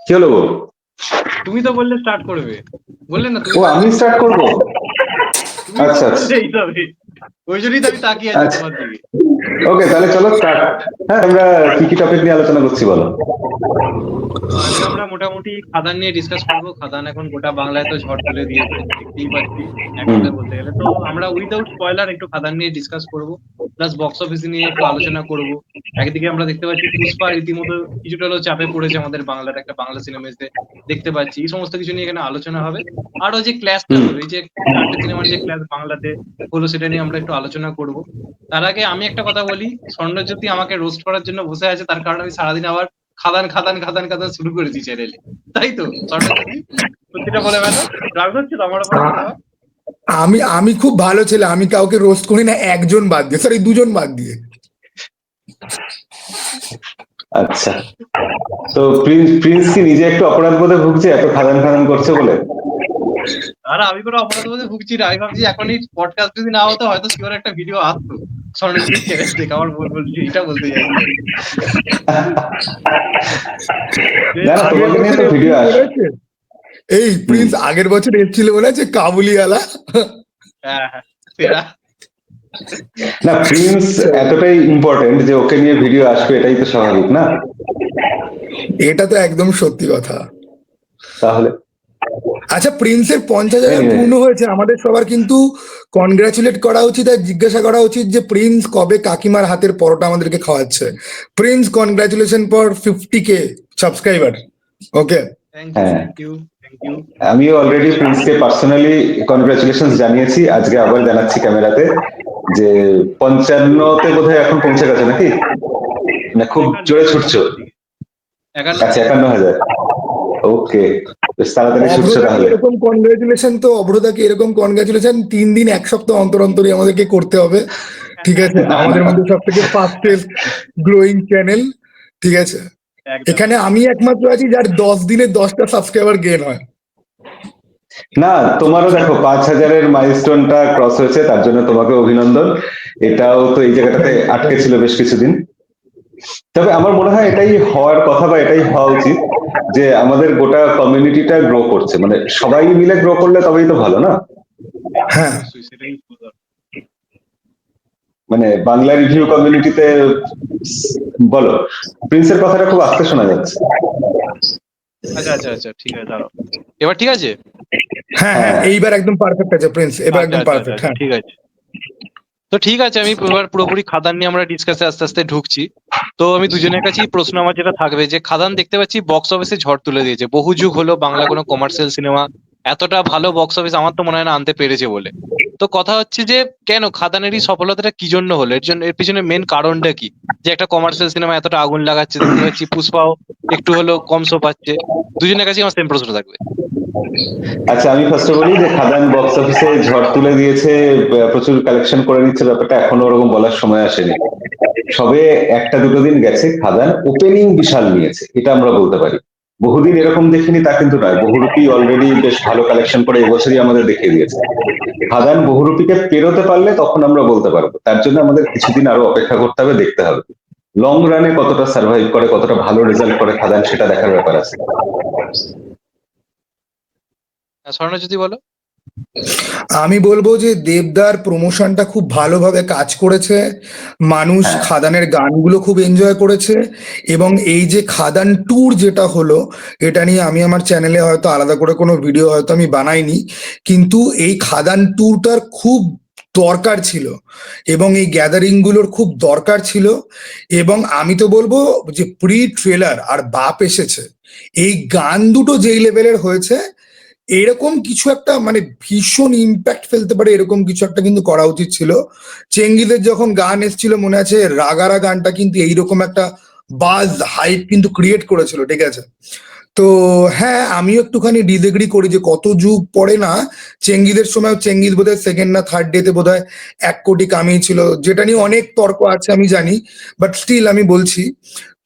কি হলো গো? তুমি তো বললে স্টার্ট করবে, বললে না তুমি ও, বললে আমি স্টার্ট করব? তুমি তো আচ্ছা আচ্ছা বললে এইভাবে, ওই জন্যই তো আমি তাকিয়ে আছি আচ্ছা, তোমার দিকে। ওকে, তাহলে চলো স্টার্ট। হ্যাঁ, আমরা কি কি টপিক নিয়ে আলোচনা করছি বলো। আজকে আমরা মোটামুটি খাদান নিয়ে ডিসকাস করবো। খাদান এখন গোটা বাংলায় তো ঝড় তুলে দিয়েছে, দেখতেই পাচ্ছি। এক হুম কথায় বলতে গেলে তো আমরা উইদাউট স্পয়লার একটু খাদান নিয়ে ডিসকাস করব, প্লাস বক্স অফিস নিয়ে একটু আলোচনা করব। একদিকে আমরা দেখতে পাচ্ছি পুষ্পা রীতিমতো কিছুটা হলেও চাপে পড়েছে আমাদের বাংলার একটা বাংলা সিনেমাতে, দেখতে পাচ্ছি। এই সমস্ত কিছু নিয়ে এখানে আলোচনা হবে। আরো যে ক্লাসটা হুম হলো, এই যে চারটে সিনেমার যে ক্লাস বাংলাতে হলো, সেটা নিয়ে আমরা একটু আলোচনা করব। তার আগে আমি একটা কথা বলি, স্বর্ণজ্যোতি আমাকে রোস্ট করার জন্য বসে আছে, তার কারণে আমি সারাদিন আবার খাদান খাদান খাদান খাদান শুরু করেছি চ্যানেলে। তাই তো স্বর্ণজ্যোতি, সত্যিটা বলে ফেলো, রাগ হচ্ছে তো আমার উপরে কি আ- তোমার? আমি আমি খুব ভালো ছেলে, আমি কাউকে রোস্ট করি না, একজন বাদ দিয়ে, সরি দুজন বাদ দিয়ে। আচ্ছা, তো প্রিন্স প্রিন্স কি নিজে একটু অপরাধ বোধে ভুগছে এত খাদান খাদান করছে বলে? আর আমি কোনো অপরাধ বোধে ভুগছি না। আমি ভাবছি এখন এই পডকাস্ট যদি না হতো, হয়তো শিওর একটা ভিডিও আসতো স্বর্ণজ্যোতির চ্যানেল থেকে। আমার বলছি, এটা বলতে চাইছি আমি। যে না না, আগের তোমাকে নিয়ে বছর তো ভিডিও এসেছিল আস। মনে আছে? এই হুম। প্রিন্স আগের বছর এসেছিল মনে আছে, কাবুলিওয়ালা। হ্যাঁ হ্যাঁ, সেরা। না, প্রিন্স এতটাই ইম্পর্টেন্ট যে ওকে নিয়ে ভিডিও আসবে, এটাই তো স্বাভাবিক না? এটা তো একদম সত্যি কথা। তাহলে আচ্ছা, প্রিন্সের 50,000 এনিওয়ে, পূর্ণ হয়েছে, আমাদের সবার কিন্তু কনগ্রাচুলেট করা উচিত আর জিজ্ঞাসা করা উচিত যে প্রিন্স কবে কাকিমার হাতের পরোটা আমাদেরকে খাওয়াচ্ছে। Prince, congratulation for 50K subscriber. Okay. Thank you হ্যাঁ, থ্যাংক ইউ থ্যাংক ইউ। আমিও অলরেডি প্রিন্সকে পার্সোনালি কনগ্রাচুলেশন জানিয়েছি, আজকে আবার জানাচ্ছি ক্যামেরাতে যে 55তে বোধহয় এখন পৌঁছে গেছে নাকি? না, খুব একান্ন জোরে ছুটছো? 51 দিকে, 51 আচ্ছা, দিকে। 51,000। ওকে, বেশ তাড়াতাড়ি ছুটছো অভ্রদাকে তাহলে। এরকম কনগ্রাচুলেশন, তো অভ্রদাকে এরকম কনগ্রাচুলেশন 3 দিন 1 সপ্তাহ অন্তর অন্তরই আমাদেরকে করতে হবে। ঠিক আছে, আমাদের মধ্যে সব থেকে ফাস্টেস্ট গ্রোয়িং চ্যানেল। ঠিক আছে, একদম এখানে একদম। আমি একমাত্র আছি যার 10 দিনে 10টা সাবস্ক্রাইবার গেন হয়। না, তোমারও দেখো 5,000-এর মাইলস্টোনটা ক্রস হয়েছে, তার জন্য তোমাকে অভিনন্দন। এটাও তো এই জায়গাটাতে থ্যাংক ইউ, আটকে থ্যাংক ছিল ইউ। বেশ কিছুদিন। তবে আমার মনে হয় এটাই হওয়ার কথা বা এটাই হওয়া উচিত, যে আমাদের গোটা কমিউনিটিটা গ্রো করছে, মানে সবাই মিলে গ্রো করলে তবেই তো ভালো না? হ্যাঁ, অবশ্যই সেটাই বলার। মানে বাংলা রিভিউ কমিউনিটিতে বলো, প্রিন্সের কথাটা খুব আস্তে শোনা যাচ্ছে। আচ্ছা আচ্ছা আচ্ছা, ঠিক আছে, দাঁড়াও। এবার ঠিক আছে। হ্যাঁ, হ্যাঁ, হ্যাঁ এইবার একদম পারফেক্ট আছে প্রিন্স, এবার আচ্ছা একদম আচ্ছা আচ্ছা পারফেক্ট। আচ্ছা, হ্যাঁ, ঠিক আছে। তো ঠিক আছে, আমি এবার পুরোপুরি খাদান নিয়ে আমরা ডিসকাসে আস্তে আস্তে ঢুকছি। তো আমি দুজনের কাছেই প্রশ্ন আমার যেটা থাকবে, যে খাদান দেখতে পাচ্ছি বক্স অফিসে ঝড় তুলে দিয়েছে। বহু যুগ হলো বাংলা কোনো কমার্শিয়াল সিনেমা এতটা ভালো বক্স অফিস আমার তো মনে হয় না আনতে পেরেছে বলে। তো কথা হচ্ছে যে কেন খাদানের এই সফলতাটা কি জন্য হলো, এর জন্য এর পিছনে মেন কারণটা কি, যে একটা কমার্শিয়াল সিনেমা এতটা আগুন লাগাচ্ছে। দেখতে পাচ্ছি পুষ্পাও একটু হলেও কম শো পাচ্ছে। দুজনের কাছেই আমার সেম প্রশ্ন থাকবে। আচ্ছা, আমি ফার্স্টে বলি যে খাদান বক্স অফিসে ঝড় তুলে দিয়েছে, প্রচুর কালেকশন করে নিচ্ছে, ব্যাপারটা এখনো ওরকম বলার সময় আসেনি। সবে একটা দুটো দিন গেছে, খাদান ওপেনিং বিশাল নিয়েছে, এটা আমরা বলতে পারি। বহুদিন এরকম দেখিনি তা কিন্তু নয়, বহুরূপী অলরেডি বেশ ভালো কালেকশন করে এবছরই আমাদের দেখিয়ে দিয়েছে। খাদান বহুরূপীকে পেরোতে পারলে তখন আমরা বলতে পারবো, তার জন্য আমাদের কিছুদিন আরো অপেক্ষা করতে হবে, দেখতে হবে লং রানে কতটা সার্ভাইভ করে, কতটা ভালো রেজাল্ট করে খাদান, সেটা দেখার ব্যাপার আছে। স্বর্ণ যদি বলো। আমি বলবো যে দেবদার প্রমোশনটা খুব ভালোভাবে কাজ করেছে। মানুষ হ্যাঁ, খাদানের গানগুলো খুব এনজয় করেছে। এবং এই যে খাদান ট্যুর যেটা হলো, এটা নিয়ে আমি আমার চ্যানেলে হয়তো আলাদা করে কোনো ভিডিও হয়তো আমি বানাইনি, কিন্তু এই খাদান ট্যুরটার খুব দরকার ছিল এবং এই গ্যাদারিং গুলোর খুব দরকার ছিল। এবং আমি তো বলবো যে প্রি ট্রেলার আর বাপ এসেছে, এই গান দুটো যেই লেভেলের হয়েছে, এরকম কিছু একটা মানে ভীষণ ইম্প্যাক্ট ফেলতে পারে এরকম কিছু একটা কিন্তু করা উচিত ছিল। চেঙ্গিদের যখন গান এসেছিল মনে আছে, রাগারা গানটা কিন্তু এইরকম একটা বাজ হাইপ কিন্তু ক্রিয়েট করেছিল। ঠিক আছে, তো হ্যাঁ, আমিও একটুখানি ডিসএগ্রি করি যে কত যুগ পরে না, চেঙ্গিদের সময় চেঙ্গিজ বোধহয় সেকেন্ড না থার্ড ডেতে বোধহয় 1 কোটি কামিয়েছিল, যেটা নিয়ে অনেক তর্ক আছে আমি জানি, বাট স্টিল আমি বলছি।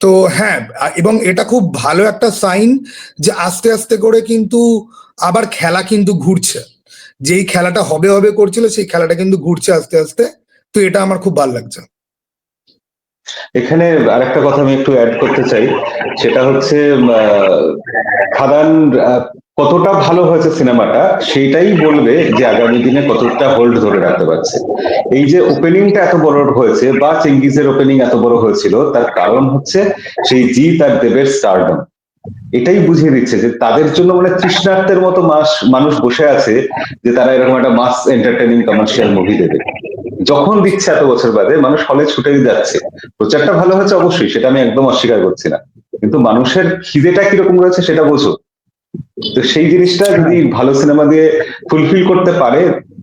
তো হ্যাঁ, এবং এটা খুব ভালো একটা সাইন যে আস্তে আস্তে করে কিন্তু আবার খেলা কিন্তু ঘুরছে। যেই খেলাটা হবে হবে করছিল সেই খেলাটা কিন্তু ঘুরছে আস্তে আস্তে। তো এটা আমার খুব ভালো লাগছে। এখানে আরেকটা কথা আমি একটু অ্যাড করতে চাই, সেটা হচ্ছে খাদান কতটা ভালো হয়েছে সিনেমাটা সেইটাই বলবে যে আগামী দিনে কতটা হোল্ড ধরে রাখতে পারছে। এই যে ওপেনিংটা এত বড় হয়েছে বা চেঙ্গিজের ওপেনিং এত বড় হয়েছিল, তার কারণ হচ্ছে সেই জিৎ আর দেবের স্টারডম। এটাই বুঝিয়ে দিচ্ছে যে তাদের জন্য মানে তৃষ্ণার্তের মতো মানুষ বসে আছে যে তারা এরকম একটা মাস এন্টারটেইনিং কমার্শিয়াল মুভি দেবে। যখন দিচ্ছে এত বছর বাদে মানুষ হলে ছুটেই যাচ্ছে। প্রচারটা ভালো হয়েছে অবশ্যই, সেটা আমি একদম অস্বীকার করছি না, কিন্তু মানুষের খিদেটা কিরকম রয়েছে সেটা বোঝো। তো সেই জিনিসটা যদি ভালো সিনেমা দিয়ে ফুলফিল করতে পারে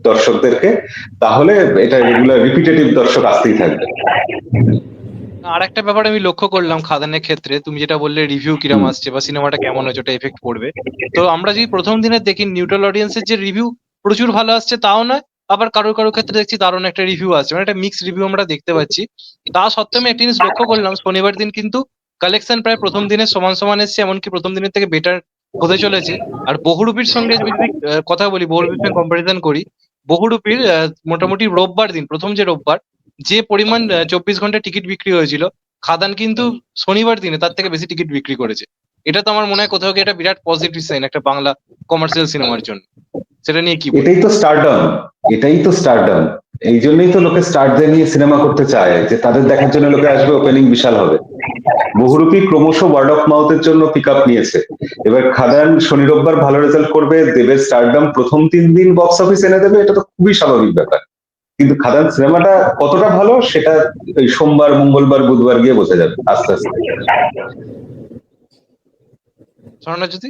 দর্শকদেরকে, তাহলে এটা রেগুলার রিপিটেটিভ দর্শক আসতেই থাকবে। আর একটা ব্যাপার আমি লক্ষ্য করলাম খাদানের ক্ষেত্রে, তুমি যেটা বললে রিভিউ কিরম হুম। আসছে বা সিনেমাটা কেমন হচ্ছে ওটা এফেক্ট পড়বে। তো আমরা যদি প্রথম দিনে দেখি নিউট্রাল অডিয়েন্সের যে রিভিউ প্রচুর ভালো আসছে তাও নয়, আবার কারোর কারোর ক্ষেত্রে দেখছি দারুণ একটা রিভিউ আসছে, মানে একটা মিক্স রিভিউ আমরা দেখতে পাচ্ছি। তা সত্ত্বেও আমি একটা জিনিস লক্ষ্য করলাম, শনিবার দিন কিন্তু কালেকশন প্রায় প্রথম দিনের সমান সমান এসছে, এমনকি প্রথম দিনের থেকে বেটার হতে চলেছে। আর বহুরূপীর সঙ্গে আমি যদি কথা বলি, বহুরূপীর সঙ্গে কম্পারিজন করি, বহুরূপীর মোটামুটি রোববার দিন, প্রথম যে রোববার, যে পরিমাণ 24 ঘন্টা টিকিট বিক্রি হয়েছিল, খাদান কিন্তু শনিবার দিনে তার থেকে বেশি টিকিট বিক্রি করেছে। এটা তো আমার মনে হয় কোথাও গিয়ে একটা বিরাট পজিটিভ সাইন একটা বাংলা কমার্শিয়াল সিনেমার জন্য। সেটা নিয়ে কি বলবো? এটাই তো স্টারডম, এটাই তো স্টারডম। এই জন্যই তো লোকে স্টারদের নিয়ে সিনেমা করতে চায়, যে তাদের দেখার জন্য লোকে আসবে, ওপেনিং বিশাল হবে। বহুরূপী ক্রমশ ওয়ার্ড অফ মাউথের জন্য পিক আপ নিয়েছে। এবার খাদান শনি রোববার ভালো রেজাল্ট করবে, দেবের স্টারডম প্রথম 3 দিন বক্স অফিস এনে দেবে, এটা তো খুবই স্বাভাবিক ব্যাপার। কিন্তু খাদান সিনেমাটা কতটা ভালো সেটা ওই সোমবার, মঙ্গলবার, বুধবার গিয়ে বোঝা যাবে আস্তে আস্তে। স্বর্ণজ্যোতি?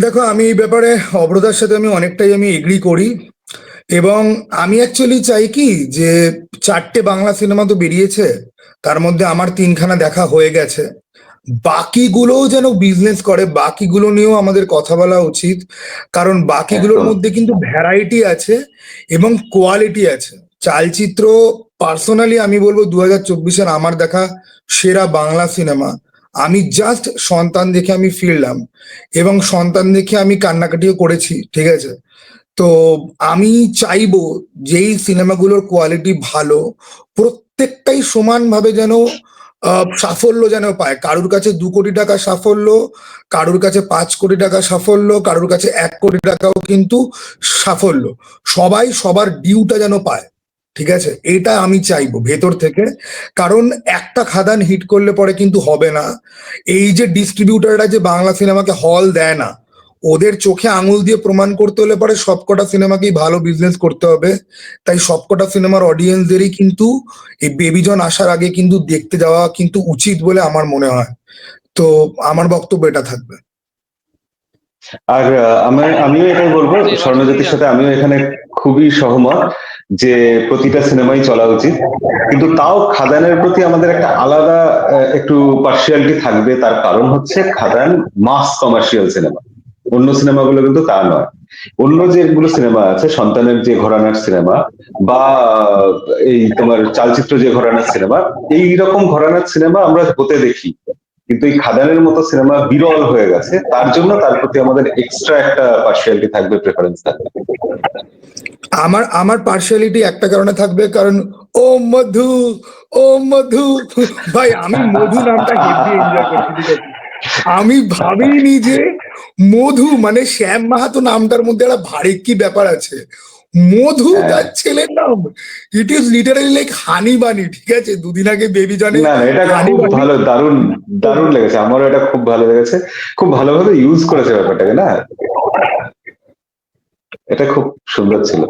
দেখো, আমি এই ব্যাপারে অব্রতার সাথে আমি অনেকটাই আমি এগ্রি করি। এবং আমি অ্যাকচুয়ালি চাই কি, যে 4টে বাংলা সিনেমা তো বেরিয়েছে, তার মধ্যে আমার 3খানা দেখা হয়ে গেছে। বাকিগুলোও যেন বিজনেস করে, বাকিগুলো নিয়েও আমাদের কথা বলা উচিত। কারণ বাকিগুলোর একদম। মধ্যে কিন্তু ভ্যারাইটি আছে এবং কোয়ালিটি আছে। চালচিত্র, পার্সোনালি আমি বলবো 2024-এর আমার দেখা সেরা বাংলা সিনেমা। আমি জাস্ট সন্তান দেখে আমি ফিরলাম, এবং সন্তান দেখে আমি কান্নাকাটিও করেছি, ঠিক আছে? তো আমি চাইবো যেই সিনেমাগুলোর কোয়ালিটি ভালো, প্রত্যেকটাই সমানভাবে যেন সাফল্য যেন পায়। কারুর কাছে 2 কোটি টাকা সাফল্য, কারুর কাছে 5 কোটি টাকা সাফল্য, কারুর কাছে 1 কোটি টাকাও কিন্তু সাফল্য। সবাই সবার ডিউটা যেন পায়, ঠিক আছে? এটা আমি চাইবো ভেতর থেকে। কারণ একটা খাদান হিট করলে পরে কিন্তু হবে না। এই যে ডিস্ট্রিবিউটাররা যে বাংলা সিনেমাকে হল দেয় না, ওদের চোখে আঙুল দিয়ে প্রমাণ করতে হলে পরে সবকটা সিনেমাকেই ভালো বিজনেস করতে হবে। তাই সবকটা সিনেমার অডিয়েন্সদেরই কিন্তু এই বেবিজন আসার আগে কিন্তু দেখতে যাওয়া কিন্তু উচিত বলে আমার মনে হয়। তো আমার বক্তব্য এটা থাকবে। আর আমিও এটাই বলবো, আচ্ছা, এবার যদি স্বর্ণজ্যোতির সাথে আমিও এখানে খুবই সহমত যে প্রতিটা সিনেমাই চলা উচিত। কিন্তু তাও খাদানের প্রতি আমাদের একটা আলাদা একটু পার্সিয়ালিটি থাকবে, তার কারণ হচ্ছে খাদান মাস কমার্শিয়াল সিনেমা, অন্য সিনেমাগুলো কিন্তু তা নয়। অন্য যেগুলো সিনেমা আছে, সন্তানের যে ঘরানার সিনেমা বা এই তোমার চালচিত্র যে ঘরানার সিনেমা, এই রকম ঘরানার সিনেমা আমরা হতে দেখি, কিন্তু এই খাদানের মতো সিনেমা বিরল হয়ে গেছে, তার জন্য তার প্রতি আমাদের এক্সট্রা একটা পার্সিয়ালিটি থাকবে, প্রেফারেন্স থাকবে। আমার আমার পার্সিয়ালিটি একটা কারণে থাকবে, কারণ ও মধু, ও মধু, ভাই আমি মধু নামটা হেভি এনজয় করছি, ঠিক আছে? আমি ভাবিনি যে মধু মানে শ্যাম মাহাতো নামটার মধ্যে একটা ভারী কি ব্যাপার আছে। মধু হ্যাঁ। তার ছেলের নাম। ইট ইজ লিটারালি লাইক হানি বানি, ঠিক আছে? দুদিন আগে বেবি জানে না না, এটা হানি খুব বানি। ভালো, দারুণ দারুণ লেগেছে, আমারও এটা খুব ভালো লেগেছে। খুব ভালোভাবে ইউজ করেছে ব্যাপারটাকে না, এটা খুব সুন্দর ছিল।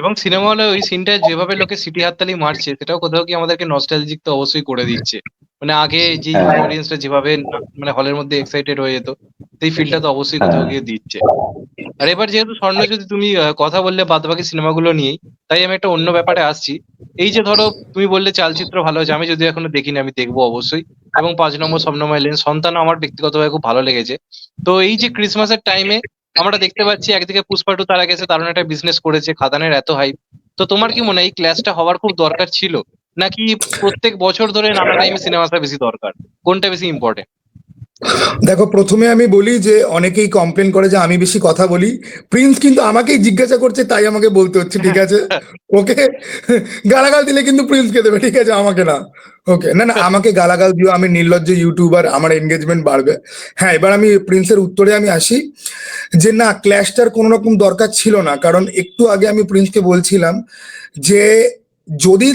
এবং সিনেমা হলে ওই সিনটা যেভাবে লোকে সিটি হাততালি মারছে, সেটাও কোথাও কি আমাদেরকে নস্টালজিক তো অবশ্যই করে দিচ্ছে। মানে আগে যে ইয়ং হ্যাঁ। অডিয়েন্সটা যেভাবে মানে হলের মধ্যে এক্সাইটেড হয়ে যেত, সেই ফিলটা তো অবশ্যই হ্যাঁ। কোথাও গিয়ে দিচ্ছে। আর এবার যেহেতু স্বর্ণ যদি তুমি কথা বললে বাদবাকি সিনেমাগুলো নিয়েই, তাই আমি একটা অন্য ব্যাপারে আসছি। এই যে ধরো তুমি বললে চালচিত্র ভালো হয়েছে, আমি যদি এখনো দেখিনি, আমি দেখবো অবশ্যই। এবং 5 নম্বর শবনম এলেন, সন্তান আমার ব্যক্তিগতভাবে খুব ভালো লেগেছে। তো এই যে ক্রিসমাসের টাইমে আমরা দেখতে পাচ্ছি একদিকে পুষ্পা 2 তার আগে এসে দারুণ একটা বিজনেস করেছে, খাদানের এত হাইপ। তো তোমার কি মনে হয় এই ক্লাসটা হওয়ার খুব দরকার ছিল, নাকি প্রত্যেক বছর ধরে নানা টাইমে সিনেমা আসা বেশি দরকার? কোনটা বেশি ইম্পর্টেন্ট? দেখো, প্রথমে আমি বলি যে অনেকেই কমপ্লেন করে যে আমি বেশি কথা বলি। প্রিন্স কিন্তু আমাকেই জিজ্ঞাসা করছে, তাই আমাকে বলতে হচ্ছে, ঠিক আছে? ওকে গালাগাল দিলে কিন্তু প্রিন্সকে দেবে, ঠিক আছে, আমাকে না। ওকে, না না, আমাকে গালাগাল দিও, আমি নির্লজ্জ ইউটিউবার, আমার এনগেজমেন্ট বাড়বে। হ্যাঁ, এবার আমি প্রিন্সের উত্তরে আমি আসি যে না, ক্ল্যাশটার কোনো রকম দরকার ছিল না। কারণ একটু আগে আমি প্রিন্সকে বলছিলাম যে যদি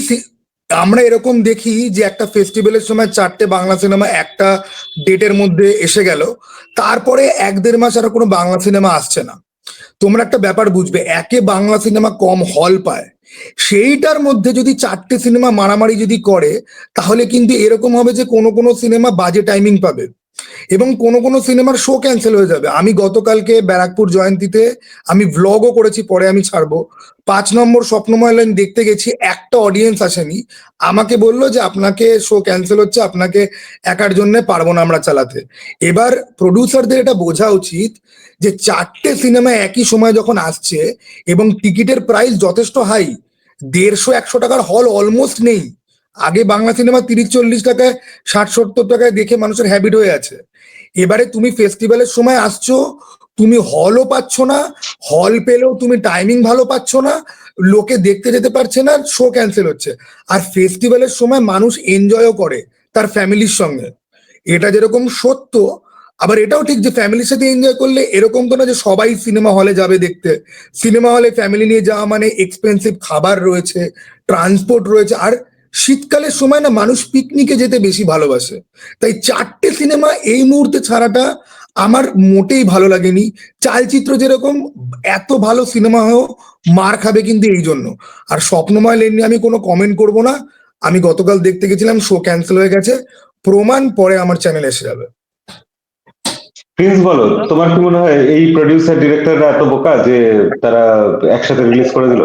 আমরা এরকম দেখি যে একটা ফেস্টিভ্যালের সময় 4টে বাংলা সিনেমা একটা ডেটের মধ্যে এসে গেল, তারপরে 1-1.5 মাস আর কোনো বাংলা সিনেমা আসছে না। তোমরা একটা ব্যাপার বুঝবে, একে বাংলা সিনেমা কম হল পায়, সেইটার মধ্যে যদি 4টে সিনেমা মারামারি যদি করে, তাহলে কিন্তু এরকম হবে যে কোনো কোনো সিনেমা বাজে টাইমিং পাবে এবং কোনো কোনো সিনেমার শো ক্যান্সেল হয়ে যাবে। আমি গতকালকে ব্যারাকপুর জয়ন্তীতে আমি ভ্লগও করেছি, পরে আমি ছাড়বো, 5 নম্বর স্বপ্নময় লাইন দেখতে গেছি, একটা অডিয়েন্স আসেনি। আমাকে বললো যে আপনাকে শো ক্যান্সেল হচ্ছে, আপনাকে একার জন্য পারবো না আমরা চালাতে। এবার প্রডিউসারদের এটা বোঝা উচিত যে 4টে সিনেমা একই সময় যখন আসছে এবং টিকিটের প্রাইস যথেষ্ট হাই, 150-100 টাকার হল অলমোস্ট নেই। আগে বাংলা সিনেমা 30-40 টাকায়, 60-70 টাকায় দেখে মানুষের হ্যাবিট হয়ে আছে। এবারে তুমি ফেস্টিভ্যালের সময় আসছো, তুমি হলও পাচ্ছ না, হল পেলেও তুমি টাইমিং ভালো পাচ্ছ না, লোকে দেখতে যেতে পারছে না, শো ক্যান্সেল হচ্ছে। আর ফেস্টিভ্যালের সময় মানুষ এনজয়ও করে তার ফ্যামিলির সঙ্গে, এটা যেরকম সত্য, আবার এটাও ঠিক যে ফ্যামিলির সাথে এনজয় করলে এরকম তো না যে সবাই সিনেমা হলে যাবে দেখতে। সিনেমা হলে ফ্যামিলি নিয়ে যাওয়া মানে এক্সপেন্সিভ খাবার রয়েছে, ট্রান্সপোর্ট রয়েছে, আর শীতকালের সময় না মানুষ পিকনিকে যেতে বেশি ভালোবাসে। তাই 4টে সিনেমা এই মুহূর্তে ছাড়াটা আমার মোটেই ভালো লাগেনি। চালচিত্র যেরকম, এত ভালো সিনেমা হয়েও মার খাবে কিন্তু এই জন্য। আর স্বপ্নময় লেন নিয়ে আমি কোনো কমেন্ট করব না। আমি গতকাল দেখতে গেছিলাম, শো ক্যান্সেল হয়ে গেছে, প্রমাণ পরে আমার চ্যানেল এসে যাবে। প্রিন্স বলো, তোমার কি মনে হয় এই প্রডিউসার ডিরেক্টররা এত বোকা যে তারা একসাথে রিলিজ করে দিল?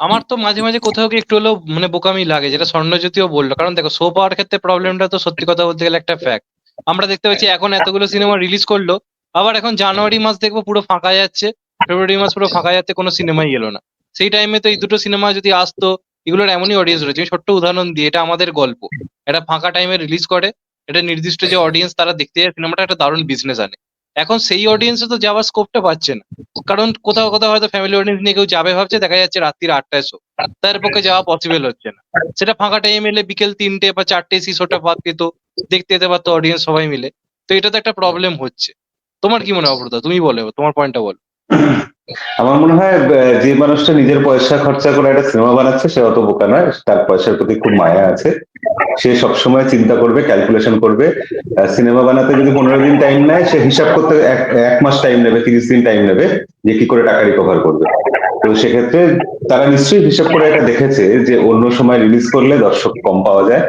আমার তো মাঝে মাঝে কোথাও কি একটু হলেও মানে বোকামি লাগে, যেটা স্বর্ণজ্যোতিও বললো। কারণ দেখো, শো পাওয়ার ক্ষেত্রে প্রবলেমটা তো সত্যি কথা বলতে গেলে একটা ফ্যাক্ট। আমরা দেখতে পাচ্ছি এখন এতগুলো সিনেমা রিলিজ করলো, আবার এখন জানুয়ারি মাস দেখবো পুরো ফাঁকা যাচ্ছে, ফেব্রুয়ারি মাস পুরো ফাঁকা যাচ্ছে, কোনো সিনেমাই এলো না। সেই টাইমে তো এই দুটো সিনেমা যদি আসতো, এগুলোর এমনই অডিয়েন্স রয়েছে। আমি ছোট্ট উদাহরণ দিই, এটা আমাদের গল্প, এটা ফাঁকা টাইমে রিলিজ করে, এটা নির্দিষ্ট যে অডিয়েন্স তারা দেখতে যায় সিনেমাটা, একটা দারুণ বিজনেস আনে। এখন সেই অডিয়েন্সে তো যাওয়ার স্কোপটা পাচ্ছে না, কারণ কোথাও কোথাও হয়তো ফ্যামিলি অডিয়েন্স নিয়ে কেউ যাবে ভাবছে, দেখা যাচ্ছে রাত্রির 8টায় শো, তার পক্ষে যাওয়া পসিবল হচ্ছে না। সেটা ফাঁকা টাইম এলে বিকেল 3টে বা 4টে সেই শোটা পাত পেত, দেখতে যেতে পারতো অডিয়েন্স সবাই মিলে। তো এটা তো একটা প্রবলেম হচ্ছে। তোমার কি মনে হয় অপরদা, তুমি বলো, তোমার পয়েন্টটা বলো। আমার মনে হয় যে মানুষটা নিজের পয়সা খরচা করে একটা সিনেমা বানাচ্ছে সে অত বোকা নয়, তার পয়সার প্রতি খুব মায়া আছে। সে সবসময় চিন্তা করবে, ক্যালকুলেশন করবে। সিনেমা বানাতে যদি 15 দিন টাইম নেয়, সে হিসাব করতে এক মাস টাইম নেবে, 30 দিন টাইম নেবে যে কি করে টাকা রিকভার করবে। তো সেক্ষেত্রে তারা নিশ্চয়ই হিসাব করে এটা দেখেছে যে অন্য সময় রিলিজ করলে দর্শক কম পাওয়া যায়,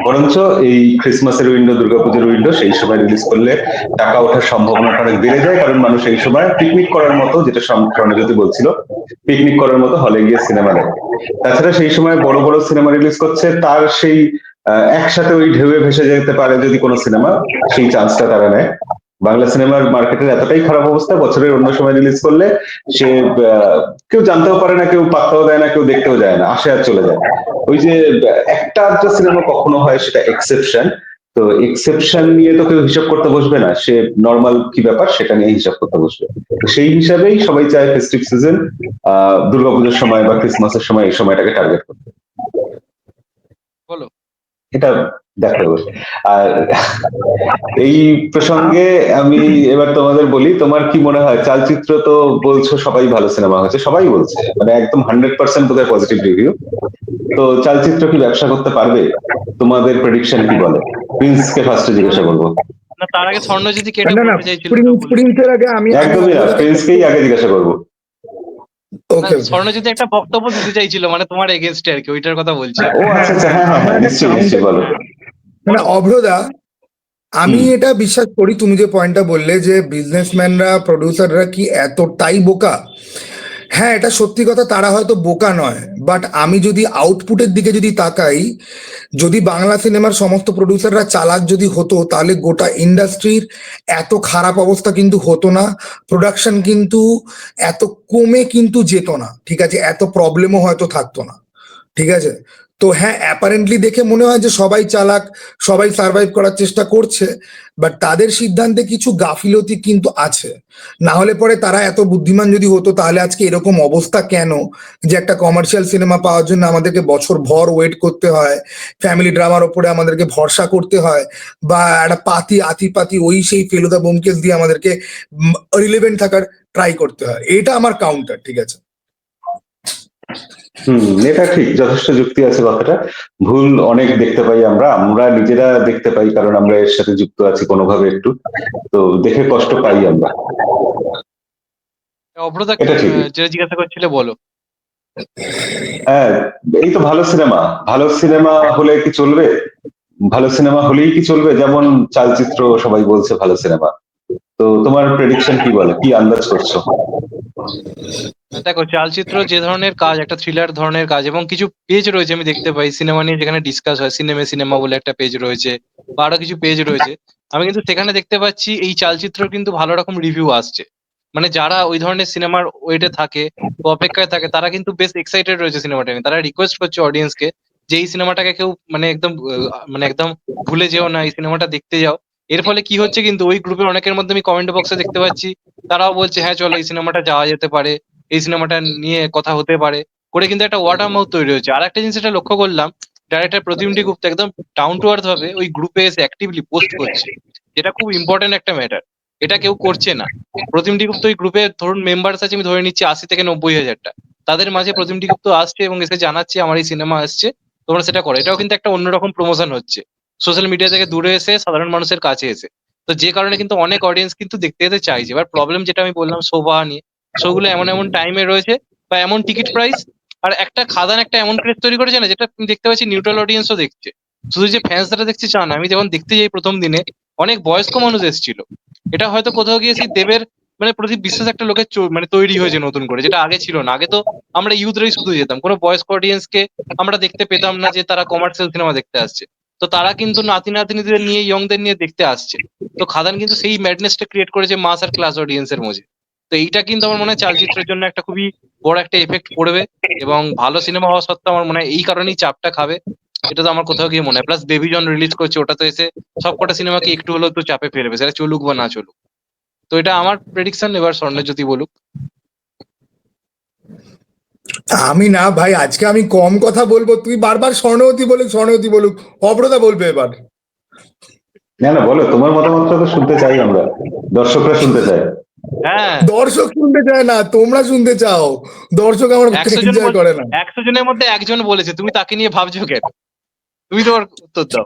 বরঞ্চ এই ক্রিসমাসের উইন্ডো, দুর্গাপুজোর উইন্ডো, সেই সময় রিলিজ করলে টাকা ওঠার সম্ভাবনাটা অনেক বেড়ে যায়। কারণ মানুষ এই সময় পিকনিক করার মতো, যেটা স্বর্ণজ্যোতি বলছিল, পিকনিক করার মতো হলে গিয়ে সিনেমা দেখে। তাছাড়া সেই সময় বড় বড় সিনেমা রিলিজ করছে, তার সেই একসাথে ওই ঢেউয়ে ভেসে যেতে পারে যদি কোনো সিনেমা, সেই চান্সটা তারা নেয়। বাংলা সিনেমার মার্কেটের এতটাই খারাপ অবস্থা, বছরের অন্য সময় রিলিজ করলে সে কেউ জানতেও পারে না, কেউ পাত্তাও দেয় না, কেউ দেখতেও যায় না, আসে আর চলে যায়। ওই যে একটা আধটা সিনেমা কখনো হয়, সেটা এক্সেপশন। তো এক্সেপশন নিয়ে তো কেউ হিসাব করতে বসবে না, সে নর্মাল কি ব্যাপার সেটা নিয়ে হিসাব করতে বসবে। তো সেই হিসাবেই সবাই চায় ফেস্টিভ সিজন, দুর্গাপুজোর সময় বা ক্রিসমাসের সময় এই সময়টাকে টার্গেট করতে। বলো। এটা দেখা যাবে। আর এই প্রসঙ্গে আমি এবার তোমাদের বলি, তোমার কি মনে হয় চালচিত্র তো বলছো সবাই ভালো সিনেমা হয়েছে, সবাই বলছে, মানে একদম 100% বোধহয় পজিটিভ রিভিউ। তো চালচিত্র কি ব্যবসা করতে পারবে? তোমাদের প্রেডিকশন কি বলে? প্রিন্সকে ফার্স্টে জিজ্ঞাসা করবো। না, তার আগে স্বর্ণজ্যোতি কি এটা না না, বলতে চাইছিল ওটা বলে। প্রিন্সের আগে আমি একদমই না, অপরাধ- প্রিন্সকেই আগে জিজ্ঞাসা করবো। না, ওকে ওকে। স্বর্ণজ্যোতি একটা বক্তব্য দিতে চাইছিল, মানে তোমার এগেনস্টে আর কি, ওইটার কথা বলছি আমি। ও আচ্ছা আচ্ছা, হ্যাঁ হ্যাঁ আমার হ্যাঁ, একটা নিশ্চয়ই counter- নিশ্চয়ই, বলো। হ্যাঁ, মানে বলো। অভ্রদা, আমি হুম। এটা বিশ্বাস করি, তুমি যে পয়েন্টটা বললে যে বিজনেসম্যানরা, প্রডিউসাররা কি এতটাই বোকা। হ্যাঁ, এটা সত্যি কথা, তারা হয়তো বোকা নয়, বাট আমি যদি আউটপুটের দিকে যদি তাকাই, যদি বাংলা সিনেমার সমস্ত প্রডিউসাররা চালাক যদি হতো, তাহলে গোটা ইন্ডাস্ট্রির এত খারাপ অবস্থা কিন্তু হতো না, প্রোডাকশন কিন্তু এত কমে কিন্তু যেত না, ঠিক আছে, এত প্রবলেমও হয়তো থাকতো না, ঠিক আছে। তো হ্যাঁ, অ্যাপারেন্টলি দেখে মনে হয় যে সবাই চালাক, সবাই সার্ভাইভ করার চেষ্টা করছে, বাট তাদের সিদ্ধান্তে কিছু গাফিলতি কিন্তু আছে। না হলে পরে তারা এত বুদ্ধিমান যদি হতো তাহলে আজকে এরকম অবস্থা কেন, যে একটা কমার্শিয়াল সিনেমা পাওয়ার জন্য আমাদেরকে বছর ভর ওয়েট করতে হয়, ফ্যামিলি ড্রামার ওপরে আমাদেরকে ভরসা করতে হয়, বা একটা আতিপাতি ওই সেই ফেলুদা ব্যোমকেশ দিয়ে আমাদেরকে রিলেভেন্ট থাকার ট্রাই করতে হয়। এটা আমার কাউন্টার, ঠিক আছে। এটা ঠিক, যথেষ্ট যুক্তি আছে কথাটা। ভুল অনেক দেখতে পাই আমরা, আমরা নিজেরা দেখতে পাই, কারণ আমরা এর সাথে যুক্ত আছি কোনোভাবে একটু, তো দেখে কষ্ট পাই আমরা। অভ্রতা এটা ঠিক। যেটা জিজ্ঞাসা করছিলে বলো। হ্যাঁ, এই তো ভালো সিনেমা, ভালো সিনেমা হলে কি চলবে? ভালো সিনেমা হলেই কি চলবে? যেমন চালচিত্র সবাই বলছে ভালো সিনেমা, তো তোমার প্রেডিকশন কি বলে, কি আন্দাজ করছো? দেখো, চালচিত্র যে ধরনের কাজ, একটা থ্রিলার ধরনের কাজ, এবং কিছু পেজ রয়েছে আমি দেখতে পাই সিনেমা নিয়ে যেখানে ডিসকাস হয়, সিনেমা বলে একটা পেজ রয়েছে, বা আরো কিছু পেজ রয়েছে। আমি কিন্তু সেখানে দেখতে পাচ্ছি এই চালচিত্র কিন্তু ভালো রকম রিভিউ আসছে। মানে যারা ওই ধরনের সিনেমার ওয়েটে থাকে, বা অপেক্ষায় থাকে, তারা কিন্তু বেশ এক্সাইটেড রয়েছে সিনেমাটা নিয়ে। তারা রিকোয়েস্ট করছে অডিয়েন্সকে যে এই সিনেমাটাকে কেউ মানে একদম মানে একদম ভুলে যেও না, এই সিনেমাটা দেখতে যাও। এর ফলে কি হচ্ছে, কিন্তু ওই গ্রুপের অনেকের মধ্যে আমি কমেন্ট বক্সে দেখতে পাচ্ছি, তারাও বলছে হ্যাঁ চলো এই সিনেমাটা যাওয়া যেতে পারে, এই সিনেমাটা নিয়ে কথা হতে পারে, করে কিন্তু একটা ওয়ার্ড অফ মাউথ তৈরি হয়েছে। আর একটা জিনিস এটা লক্ষ্য করলাম, ডাইরেক্টর প্রতিমটি গুপ্তা একদম ডাউন টু আর্থ ভাবে ওই গ্রুপে এসে অ্যাক্টিভলি পোস্ট করছে, যেটা খুব ইম্পর্টেন্ট একটা ম্যাটার। এটা কেউ করছে না। প্রতিমটি গুপ্ত ওই গ্রুপে ধরুন মেম্বার্স আছে, আমি ধরে নিচ্ছি 80 থেকে 90 হাজারটা, তাদের মাঝে প্রতিমটি গুপ্ত আসছে এবং এসে জানাচ্ছে আমার এই সিনেমা আসছে, তোমরা সেটা করো। এটাও কিন্তু একটা অন্যরকম প্রমোশন হচ্ছে, সোশ্যাল মিডিয়া থেকে দূরে এসে সাধারণ মানুষের কাছে এসে। তো যে কারণে কিন্তু অনেক অডিয়েন্স কিন্তু দেখতে যেতে চাইছে। এবার প্রবলেম যেটা আমি বললাম শোভা নিয়ে, শো গুলো এমন এমন টাইমে রয়েছে, বা এমন টিকিট প্রাইস, আর একটা খাদান একটা এমন ক্রেজ তৈরি করেছে না, যেটা তুমি দেখতে পাচ্ছি নিউট্রাল অডিয়েন্সও দেখছে। শুধু যে ফ্যান্সরা দেখছে তা না, আমি যখন দেখতে যাই প্রথম দিনে অনেক বয়স্ক মানুষ এসেছিল। এটা হয়তো কোথাও গিয়ে সেই দেবের মানে প্রতি বিশ্বাস একটা লোকের মানে তৈরি হয়েছে নতুন করে, যেটা আগে ছিল না। আগে তো আমরা ইউথরাই শুধু যেতাম, কোনো বয়স্ক অডিয়েন্সকে আমরা দেখতে পেতাম না যে তারা কমার্শিয়াল সিনেমা দেখতে আসছে। তো তারা কিন্তু নাতি নাতনিদের নিয়ে, ইয়ংদের নিয়ে দেখতে আসছে। তো খাদান কিন্তু সেই ম্যাডনেসটা ক্রিয়েট করেছে মাস আর ক্লাস অডিয়েন্সের মধ্যে। তো এইটা কিন্তু আমার মনে হয় চালচিত্রের জন্য একটা খুবই বড় একটা এফেক্ট পড়বে, এবং ভালো সিনেমা হওয়া সত্ত্বেও আমার মনে হয় এই কারণেই চাপটা খাবে। এটা তো আমার কোথাও গিয়ে মনে হয়। প্লাস বেবি জন রিলিজ করছে, ওটা তো এসে সবকটা সিনেমাকে একটু হলেও তো চাপে ফেলবে, সেটা চলুক বা না চলুক। তো এটা আমার প্রেডিকশন। এবার স্বর্ণজ্যোতি বলুক। আমি না ভাই, আজকে আমি কম কথা বলবো, তুই বারবার স্বর্ণবতী বলুক স্বর্ণবতী বলুক, অপরদা বলবে এবার। না না, বলো, তোমার মতামতটা তো শুনতে চাই আমরা, দর্শকরা শুনতে চায়। হ্যাঁ, দর্শক শুনতে চায় না, তোমরা শুনতে চাও। দর্শক আমার 100 জন এনজয় করে না। 100 জনের মধ্যে একজন বলেছে, তুমি তাকে নিয়ে ভাবছো কেন? তুমি তো ওর উত্তর দাও।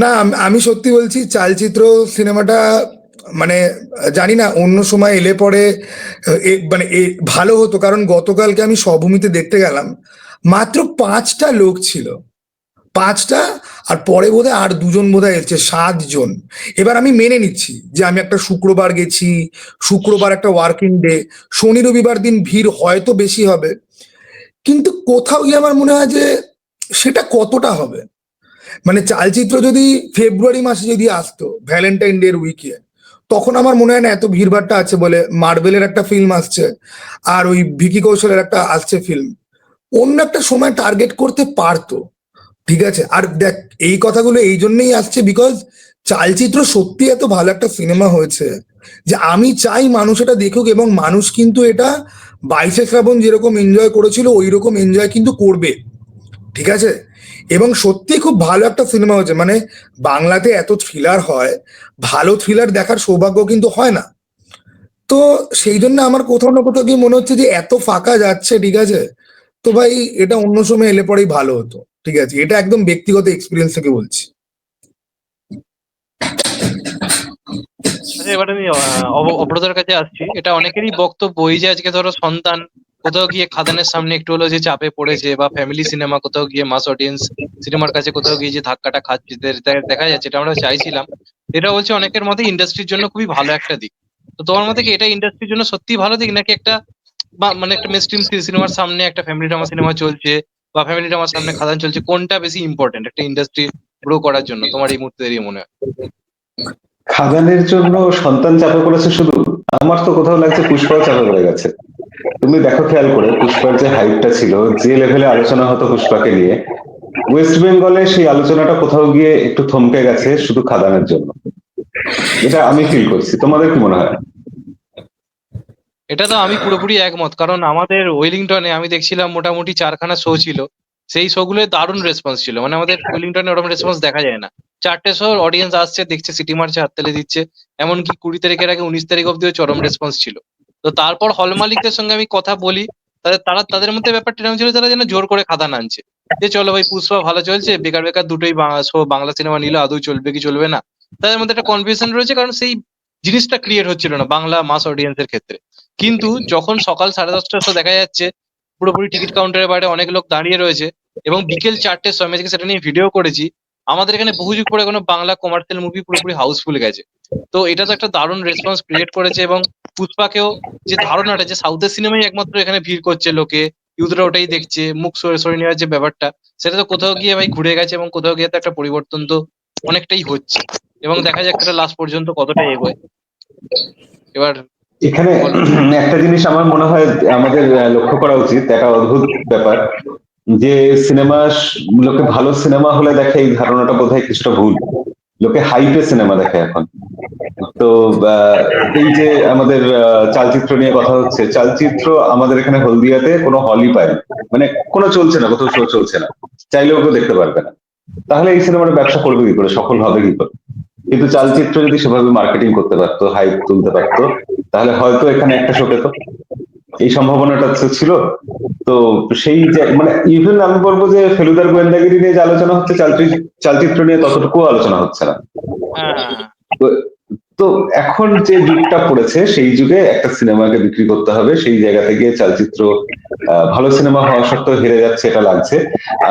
না, আমি সত্যি বলছি, চালচিত্র সিনেমাটা মানে জানি না অন্য সময় এলে পরে মানে ভালো হতো, কারণ গতকালকে আমি স্বভূমিতে দেখতে গেলাম, মাত্র 5টা লোক ছিল, 5টা। আর পরে বোধহয় আর 2জন বোধহয় এসছে, 7জন। এবার আমি মেনে নিচ্ছি যে আমি একটা শুক্রবার গেছি, শুক্রবার একটা ওয়ার্কিং ডে, শনি রবিবার দিন ভিড় হয়তো বেশি হবে, কিন্তু কোথাও গিয়ে আমার মনে হয় যে সেটা কতটা হবে। মানে চালচিত্র যদি ফেব্রুয়ারি মাসে যদি আসতো ভ্যালেন্টাইন ডে উইকে, তখন আমার মনে হয় না এত ভিড়ভাড়টা আছে বলে। মার্বেলের একটা ফিল্ম আসছে, আর ওই ভিকি কৌশলের একটা আসছে ফিল্ম, অন্য একটা সময় টার্গেট করতে পারতো, ঠিক আছে। আর দেখ, এই কথাগুলো এই জন্যই আসছে বিকজ চালচিত্র সত্যি এত ভালো একটা সিনেমা হয়েছে যে আমি চাই মানুষ এটা দেখুক, এবং মানুষ কিন্তু এটা 22শে শ্রাবণ যেরকম এনজয় করেছিল ওই রকম এনজয় কিন্তু করবে, ঠিক আছে। এবং সত্যি খুব ভালো একটা সিনেমা হয়েছে, মানে বাংলাতে এত থ্রিলার হয়, ভালো থ্রিলার দেখার সৌভাগ্য কিন্তু হয় না। তো সেই জন্য আমার কোথাও না কোথাও গিয়ে মনে হচ্ছে যে এত ফাঁকা যাচ্ছে, ঠিক আছে, তো ভাই এটা অন্য সময় এলে পরেই ভালো হতো, ঠিক আছে। এটা একদম ব্যক্তিগত এক্সপিরিয়েন্স থেকে বলছি। আচ্ছা, এবার আমি অভ্রতার কাছে আসছি। এটা অনেকেরই বক্তব্য, এই যে আজকে ধরো সন্তান কোথাও গিয়ে খাদানের সামনে একটু হলো যে চাপে পড়েছে, বা ফ্যামিলি সিনেমা কোথাও গিয়ে মাস অডিয়েন্স সিনেমার কাছে কোথাও গিয়ে যে ধাক্কাটা খাচ্ছে, দেখা যাচ্ছে, এটা আমরা চাইছিলাম। এটা বলছে অনেকের মতে ইন্ডাস্ট্রির জন্য খুবই ভালো একটা দিক। তো তোমার মতে কি এটা ইন্ডাস্ট্রির জন্য সত্যি ভালো দিক, নাকি একটা বা মানে একটা মেন স্ট্রিম সিনেমার সামনে একটা ফ্যামিলি ড্রামা সিনেমা চলছে, বা ফ্যামিলি ড্রামার সামনে খাদান চলছে, কোনটা বেশি ইম্পর্টেন্ট একটা ইন্ডাস্ট্রি গ্রো করার জন্য তোমার এই মুহূর্তে দাঁড়িয়ে মনে হয়? খাদানের জন্য সন্তান চাপে পড়েছে শুধু? আমার তো কোথাও লাগছে পুষ্পাও চাপে পড়ে গেছে। তো তুমি দেখো খেয়াল করে পুষ্পার যে হাইপটা ছিল, যে লেভেলে আলোচনা হতো পুষ্পাকে নিয়ে, ওয়েস্ট বেঙ্গলে সেই আলোচনাটা কোথাও গিয়ে একটু থমকে গেছে শুধু খাদানের জন্য। এটা আমি ফিল করছি, তোমাদের কি মনে হয়? এটা তো আমি পুরোপুরি একমত, কারণ আমাদের ওয়েলিংটনে আমি দেখছিলাম মোটামুটি 4খানা শো ছিল। সেই শো গুলোয় দারুণ রেসপন্স ছিল, মানে আমাদের ওয়েলিংটনে ওরকম রেসপন্স দেখা যায় না। 4টে শো অডিয়েন্স আসছে, দেখছে, সিটি মারছে, হাততালি দিচ্ছে। এমনকি 20 তারিখের আগে 19 তারিখ অব্দিও চরম রেসপন্স ছিল। তো তারপর হল মালিকদের সঙ্গে আমি কথা বলি, তাদের মধ্যে ব্যাপারটা এরকম ছিল, তারা যেন জোর করে খাদান আনছে, যে চলো ভাই পুষ্পা ভালো চলছে, বেকার বেকার দুটোই শো বাংলা সিনেমা নিলে আদৌ চলবে কি চলবে না। তাদের মধ্যে একটা কনফিউশন রয়েছে, কারণ সেই জিনিসটা ক্রিয়েট হচ্ছিল না বাংলা মাস অডিয়েন্সের ক্ষেত্রে। কিন্তু যখন সকাল 10:30টার শো দেখা যাচ্ছে, পুরোপুরি টিকিট কাউন্টারের বাইরে অনেক লোক দাঁড়িয়ে রয়েছে, এবং বিকেল 4টের সময় আমি আজকে সেটা নিয়ে ভিডিও করেছি, আমাদের এখানে বহু যুগ পরে কোনো বাংলা কমার্শিয়াল মুভি পুরোপুরি হাউসফুল গেছে। তো এটা তো একটা দারুণ রেসপন্স ক্রিয়েট করেছে, এবং পুষ্পাকেও যে ধারণাটা যে সাউথের সিনেমাই একমাত্র এখানে ভিড় করছে লোকে, ইউথরা ওটাই দেখছে, মুখ সরে সরে নেওয়ার যে ব্যাপারটা, সেটা তো কোথাও গিয়ে ভাই ঘুরে গেছে, এবং কোথাও গিয়ে তো একটা পরিবর্তন তো অনেকটাই হচ্ছে। এবং দেখা যাক এটা লাস্ট পর্যন্ত কতটা এগোয়। এবার এখানে বলো। একটা জিনিস আমার মনে হয় আমাদের লক্ষ্য করা উচিত, একটা অদ্ভুত ব্যাপার, যে সিনেমা, লোকে ভালো সিনেমা হলে দেখে এই ধারণাটা বোধহয় কিছুটা ভুল। লোকে হাইপে সিনেমা দেখে এখন। তো এই যে আমাদের চালচিত্র নিয়ে কথা হচ্ছে, চালচিত্র আমাদের এখানে হলদিয়াতে কোনো হলই পায় না, মানে কোনো চলছে না, কোথাও শো চলছে না, চাইলেও কেউ দেখতে পারবে না। তাহলে এই সিনেমাটা ব্যবসা করবে কি করে, সফল হবে কি করে? কিন্তু চালচিত্র যদি সেভাবে মার্কেটিং করতে পারতো, হাইপ তুলতে পারতো, তাহলে হয়তো এখানে একটা শো পেতো। এই সম্ভাবনাটা তো ছিল। তো সেই যে মানে ইভেন আমি বলবো যে ফেলুদার গোয়েন্দাগিরি নিয়ে যে আলোচনা হচ্ছে, চালচিত্র নিয়ে ততটুকু আলোচনা হচ্ছে না। হ্যাঁ, হ্যাঁ, হ্যাঁ। তো তো এখন যে যুগটা পড়েছে, সেই যুগে একটা সিনেমাকে বিক্রি করতে হবে, সেই জায়গা থেকে চালচিত্র ভালো সিনেমা হওয়া সত্ত্বেও হেরে যাচ্ছে, এটা লাগছে।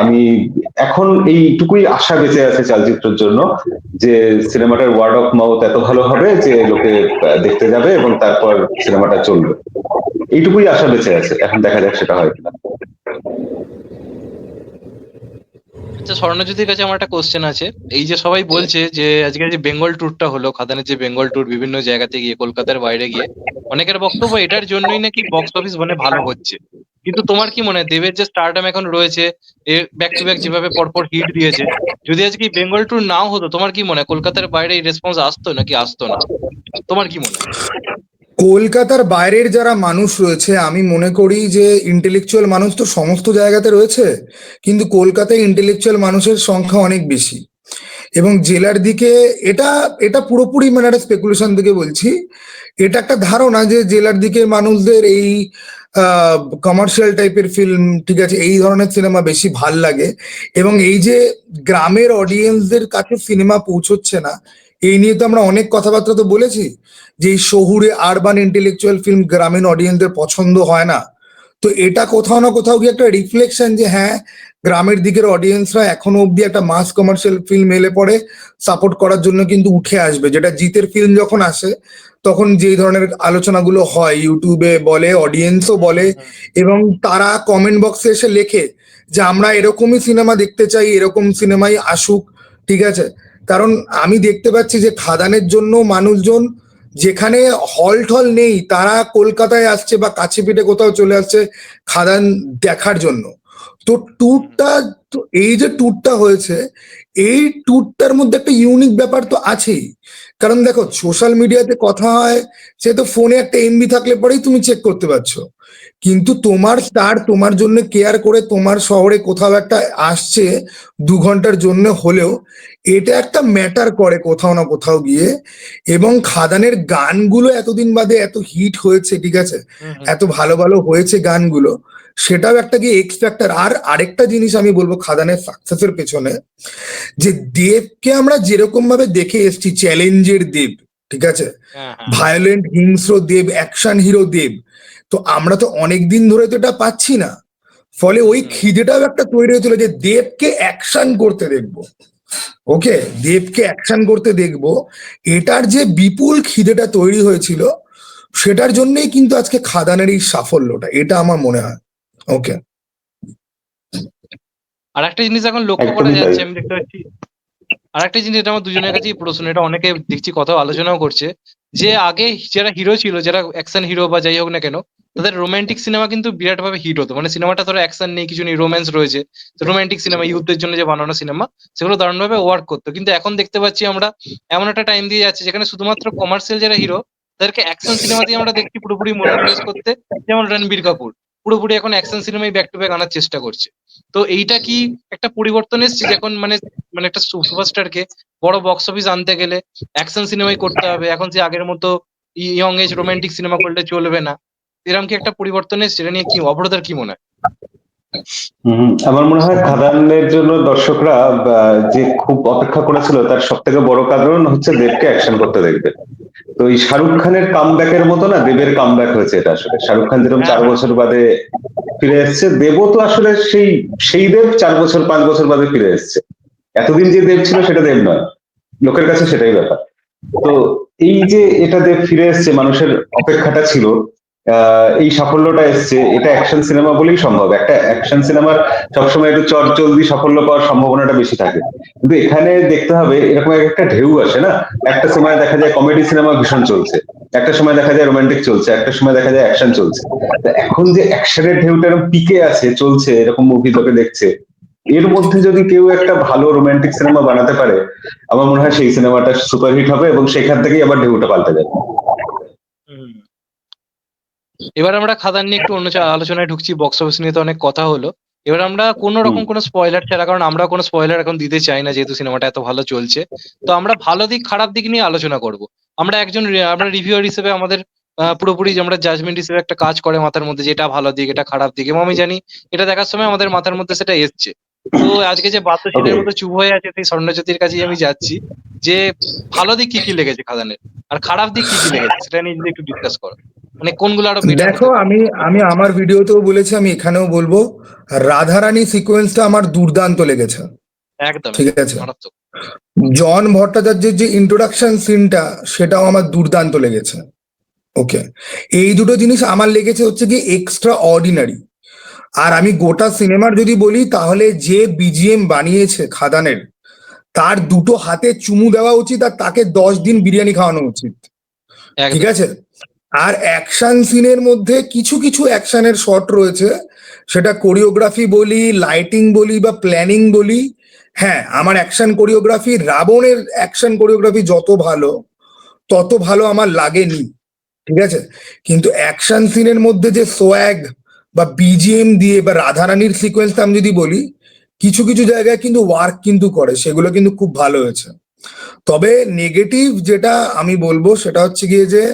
আমি এখন এইটুকুই আশা বেঁচে আছে চালচিত্রের জন্য, যে সিনেমাটার ওয়ার্ড অফ মাউথ এত ভালো হবে যে লোকে দেখতে যাবে এবং তারপর সিনেমাটা চলবে। এইটুকুই আশা বেঁচে আছে, এখন দেখা যাক সেটা হয় কিনা। আচ্ছা, স্বর্ণজ্যোতির কাছে আমার একটা কোশ্চেন আছে। এই যে সবাই বলছে যে আজকে যে বেঙ্গল ট্যুরটা হলো, খাদানের যে বেঙ্গল ট্যুর বিভিন্ন জায়গাতে গিয়ে, কলকাতার বাইরে গিয়ে, অনেকের বক্তব্য এটার জন্যই নাকি বক্স অফিস মানে ভালো হচ্ছে। কিন্তু তোমার কি মনে হয়, দেবের যে স্টারডাম এখন রয়েছে, এর ব্যাক টু ব্যাক যেভাবে পরপর হিট দিয়েছে, যদি আজকে বেঙ্গল ট্যুর নাও হতো, তোমার কি মনে হয় কলকাতার বাইরে এই রেসপন্স আসতো নাকি আসতো না? তোমার কি মনে হয়? কলকাতার বাইরের যারা মানুষ রয়েছে, আমি মনে করি যে ইন্টেলেকচুয়াল মানুষ তো সমস্ত জায়গাতে রয়েছে, কিন্তু কলকাতায় ইন্টেলেকচুয়াল মানুষের সংখ্যা অনেক বেশি। এবং জেলার দিকে, এটা এটা পুরোপুরি মানে একটা স্পেকুলেশন থেকে বলছি, এটা একটা ধারণা যে জেলার দিকে মানুষদের এই কমার্শিয়াল টাইপের ফিল্ম, ঠিক আছে, এই ধরনের সিনেমা বেশি ভাল লাগে। এবং এই যে গ্রামের অডিয়েন্সদের কাছে সিনেমা পৌঁছচ্ছে না, এই নিয়ে তো আমরা অনেক কথাবার্তা তো বলেছি, যে এই শহুরে আরবান ইন্টেলেকচুয়াল ফিল্ম গ্রামীণ অডিয়েন্সদের পছন্দ হয় না। তো এটা কোথাও না কোথাও গিয়ে একটা রিফ্লেকশন যে হ্যাঁ, গ্রামের দিকের অডিয়েন্সরা এখনো অব্দি একটা মাস কমার্শিয়াল ফিল্ম এলে পরে সাপোর্ট করার জন্য কিন্তু উঠে আসবে। যেটা জিতের ফিল্ম যখন আসে, তখন যে ধরনের আলোচনাগুলো হয় ইউটিউবে বলে, অডিয়েন্সও হুম, বলে, হুম, হুম। এবং তারা কমেন্ট বক্সে এসে লেখে যে আমরা এরকমই সিনেমা দেখতে চাই, এরকম সিনেমাই আসুক, ঠিক আছে। কারণ আমি দেখতে পাচ্ছি যে খাদানের জন্য মানুষজন, যেখানে হল টল নেই, তারা কলকাতায় আসছে বা কাছে পিঠে কোথাও চলে আসছে খাদান দেখার জন্য। তো ট্যুরটা, তো এই যে ট্যুরটা হয়েছে, এই ট্যুরটার মধ্যে একটা ইউনিক ব্যাপার তো আছেই। কারণ দেখো, সোশ্যাল মিডিয়াতে কথা হয়, সে তো ফোনে একটা এমবি থাকলে পরেই তুমি চেক করতে পারছো। কিন্তু তোমার স্টার তোমার জন্য কেয়ার করে তোমার শহরে কোথাও একটা আসছে 2 ঘন্টার জন্য হলেও, এটা একটা ম্যাটার করে কোথাও না কোথাও গিয়ে। এবং খাদানের গানগুলো এতদিন বাদে এত হিট হয়েছে, ঠিক আছে, হুম, হুম, এত ভালো ভালো হয়েছে গানগুলো, সেটাও একটা কি এক্স ফ্যাক্টর। আর আরেকটা জিনিস আমি বলবো খাদানের সাকসেসের পেছনে, যে দেবকে আমরা যেরকম ভাবে দেখে এসেছি, চ্যালেঞ্জের দেব, ঠিক আছে, হ্যাঁ, হ্যাঁ, ভায়োলেন্ট হিংস্র দেব, অ্যাকশন হিরো দেব, তো আমরা তো অনেক দিন ধরে তো এটা পাচ্ছি না। ফলে হুম, ওই হুম, খিদেটাও একটা তৈরি হয়েছিল যে দেবকে অ্যাকশন করতে দেখবো। ওকে, দেবকে অ্যাকশন করতে দেখবো, এটার যে বিপুল খিদেটা তৈরি হয়েছিল, সেটার জন্যই কিন্তু আজকে খাদানের এই সাফল্যটা, এটা আমার মনে হয়। ওকে। আর একটা জিনিস এখন লক্ষ্য করা একদমই তাই। যাচ্ছে, আমি দেখতে পাচ্ছি। আর একটা জিনিস, এটা আমার দুজনের কাছেই প্রশ্ন, এটা অনেকে দেখছি কথা আলোচনাও করছে, যে আগে যারা হিরো ছিল, যারা অ্যাকশন হিরো বা যাই হোক না কেন, তাদের রোমান্টিক সিনেমা কিন্তু বিরাট ভাবে হিট হতো, মানে সিনেমাটা ধরো অ্যাকশন নেই, কিছু নেই, রোম্যান্স রয়েছে, রোমান্টিক সিনেমা ইউথদের জন্য যে বানানো সিনেমা, সেগুলো দারুণ ভাবে ওয়ার্ক করতো। কিন্তু এখন দেখতে পাচ্ছি আমরা এমন একটা টাইম দিয়ে যাচ্ছে যেখানে শুধুমাত্র কমার্শিয়াল যারা হিরো তাদেরকে অ্যাকশন সিনেমাতেই আমরা দেখছি পুরোপুরি মনোনিবেশ করতে। যেমন রণবীর কাপুর পুরোপুরি এখন অ্যাকশন সিনেমাই ব্যাক টু ব্যাক আনার চেষ্টা করছে। তো এইটা কি একটা পরিবর্তন এসেছে যে এখন মানে মানে একটা সুপারস্টারকে বড় বক্স অফিস আনতে গেলে অ্যাকশন সিনেমাই করতে হবে, এখন যে আগের মতো ইয়ং এজ রোমান্টিক সিনেমা করলে চলবে না? এরকম কি একটা পরিবর্তন এসেছে? এটা নিয়ে কি অবরোধের কি মনে হয়? আমার মনে হয় খাদানের জন্য দর্শকরা যে খুব অপেক্ষা করেছিল তার সব থেকে বড় কারণ হচ্ছে দেবকে অ্যাকশন করতে দেখবে। তো এই শাহরুখ খানের কামব্যাকের মতো না দেবের কামব্যাক হয়েছে এটা। আসলে শাহরুখ খান যেরকম হ্যাঁ, 4 বছর বাদে ফিরে এসছে, দেবও তো আসলে সেই সেই দেব 4 বছর 5 বছর বাদে ফিরে এসছে। এতদিন যে দেব ছিল সেটা দেব নয়, লোকের কাছে সেটাই ব্যাপার। তো এই যে এটা দেব ফিরে এসছে, মানুষের অপেক্ষাটা ছিল, এই সাফল্যটা এসছে, এটা অ্যাকশন সিনেমা বলেই সম্ভব। একটা অ্যাকশন সিনেমার সবসময় একটু চট জলদি সাফল্য পাওয়ার সম্ভাবনাটা বেশি থাকে, কিন্তু এখানে দেখতে হবে এরকম একটা ঢেউ আসে না। একটা সময় দেখা যায় কমেডি সিনেমা ভীষণ চলছে, একটা সময় দেখা যায় রোমান্টিক চলছে, একটা সময় দেখা যায় অ্যাকশন চলছে। তো এখন যে অ্যাকশনের ঢেউটা এরকম পিকে আছে, চলছে, এরকম মুভি লোকে দেখছে, এর মধ্যে যদি কেউ একটা ভালো রোমান্টিক সিনেমা বানাতে পারে, আমার মনে হয় সেই সিনেমাটা সুপারহিট হবে এবং সেখান থেকেই আবার ঢেউটা পাল্টে যাবে। হুম। এবার আমরা খাদান নিয়ে একটু অন্য আলোচনায় ঢুকছি। বক্স অফিস নিয়ে তো অনেক কথা হলো। এবার আমরা কোনো হুম। রকম কোনো স্পয়লার ছাড়া, কারণ আমরা কোনো স্পয়লার এখন দিতে চাই না যেহেতু সিনেমাটা এত ভালো চলছে, তো আমরা ভালো দিক খারাপ দিক নিয়ে আলোচনা করব। আমরা রিভিউয়ার হিসেবে আমাদের পুরোপুরি আমরা জাজমেন্ট হিসেবে একটা কাজ করে মাথার মধ্যে, যে এটা ভালো দিক এটা খারাপ দিক, এবং আমি জানি এটা দেখার সময় আমাদের মাথার মধ্যে সেটা এসছে। তো আজকে যে ওকে। বাদ্যশিলের মতো চুপ হয়ে আছে সেই স্বর্ণজ্যোতির কাছেই আমি যাচ্ছি, যে ভালো দিক কি কি লেগেছে খাদানের, আর খারাপ দিক কি কি লেগেছে সেটা নিয়ে যদি একটু ডিসকাস করো, মানে কোনগুলো আরো বেটার দেখো, হতে পারে। আমি আমি আমার ভিডিওতেও বলেছি, আমি এখানেও বলবো, রাধারানী সিকোয়েন্সটা আমার দুর্দান্ত লেগেছে। একদম ঠিক একদম আছে, মারাত্মক। জন ভট্টাচার্যের যে ইন্ট্রোডাকশন সিনটা, সেটাও আমার দুর্দান্ত লেগেছে। ওকে, এই দুটো জিনিস আমার লেগেছে হচ্ছে কি এক্সট্রা অর্ডিনারি। আর আমি গোটা সিনেমার যদি বলি, তাহলে যে বিজিএম বানিয়েছে খাদানের, তার দুটো হাতে চুমু দেওয়া উচিত, আর তাকে 10 দিন বিরিয়ানি খাওয়ানো উচিত। ঠিক একদম। আছে। আর অ্যাকশন সিনের মধ্যে কিছু কিছু অ্যাকশনের শট রয়েছে, সেটা কোরিওগ্রাফি বলি, লাইটিং বলি বা প্ল্যানিং বলি। হ্যাঁ, আমার অ্যাকশন কোরিওগ্রাফি, রাবণের অ্যাকশন কোরিওগ্রাফি যত ভালো, তত ভালো আমার লাগেনি। ঠিক আছে, কিন্তু অ্যাকশন সিনের মধ্যে যে সোয়াগ বা বিজিএম দিয়ে বা রাধারানীর সিকোয়েন্সটা আমি যদি বলি, কিছু কিছু জায়গায় কিন্তু ওয়ার্ক কিন্তু করে, সেগুলো কিন্তু খুব ভালো হয়েছে। তবে নেগেটিভ যেটা আমি বলবো সেটা হচ্ছে গিয়ে যে,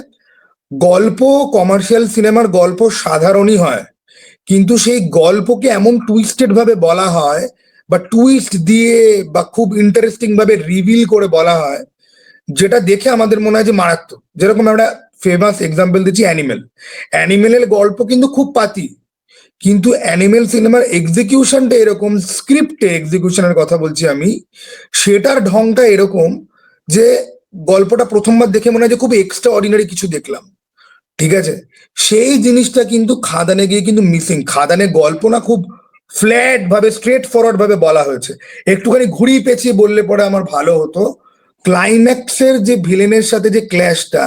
গল্প, কমার্শিয়াল সিনেমার গল্প সাধারণই হয়, কিন্তু সেই গল্পকে এমন টুইস্টেড ভাবে বলা হয়, বা টুইস্ট দিয়ে বা খুব ইন্টারেস্টিং ভাবে রিভিল করে বলা হয়, যেটা দেখে আমাদের মনে হয় যে মারাত্মক। যেরকম আমরা ফেমাস এক্সাম্পল দিচ্ছি অ্যানিমেল। অ্যানিমেলের গল্প কিন্তু খুব পাতি, কিন্তু অ্যানিমেল সিনেমার এক্সিকিউশনটা এরকম, স্ক্রিপ্টে এক্সিকিউশনের কথা বলছি আমি, সেটার ঢংটা এরকম যে গল্পটা প্রথমবার দেখে মনে হয় যে খুব এক্সট্রা অর্ডিনারি কিছু দেখলাম। ঠিক আছে, সেই জিনিসটা কিন্তু খাদানে গিয়ে কিন্তু মিসিং। খাদানে গল্প না খুব ফ্ল্যাট ভাবে, স্ট্রেট ফরওয়ার্ড ভাবে বলা হয়েছে। একটুখানি ঘুরিয়ে পেঁচিয়ে বললে পরে আমার ভালো হতো। ক্লাইম্যাক্সের যে ভিলেনের সাথে যে ক্ল্যাশটা,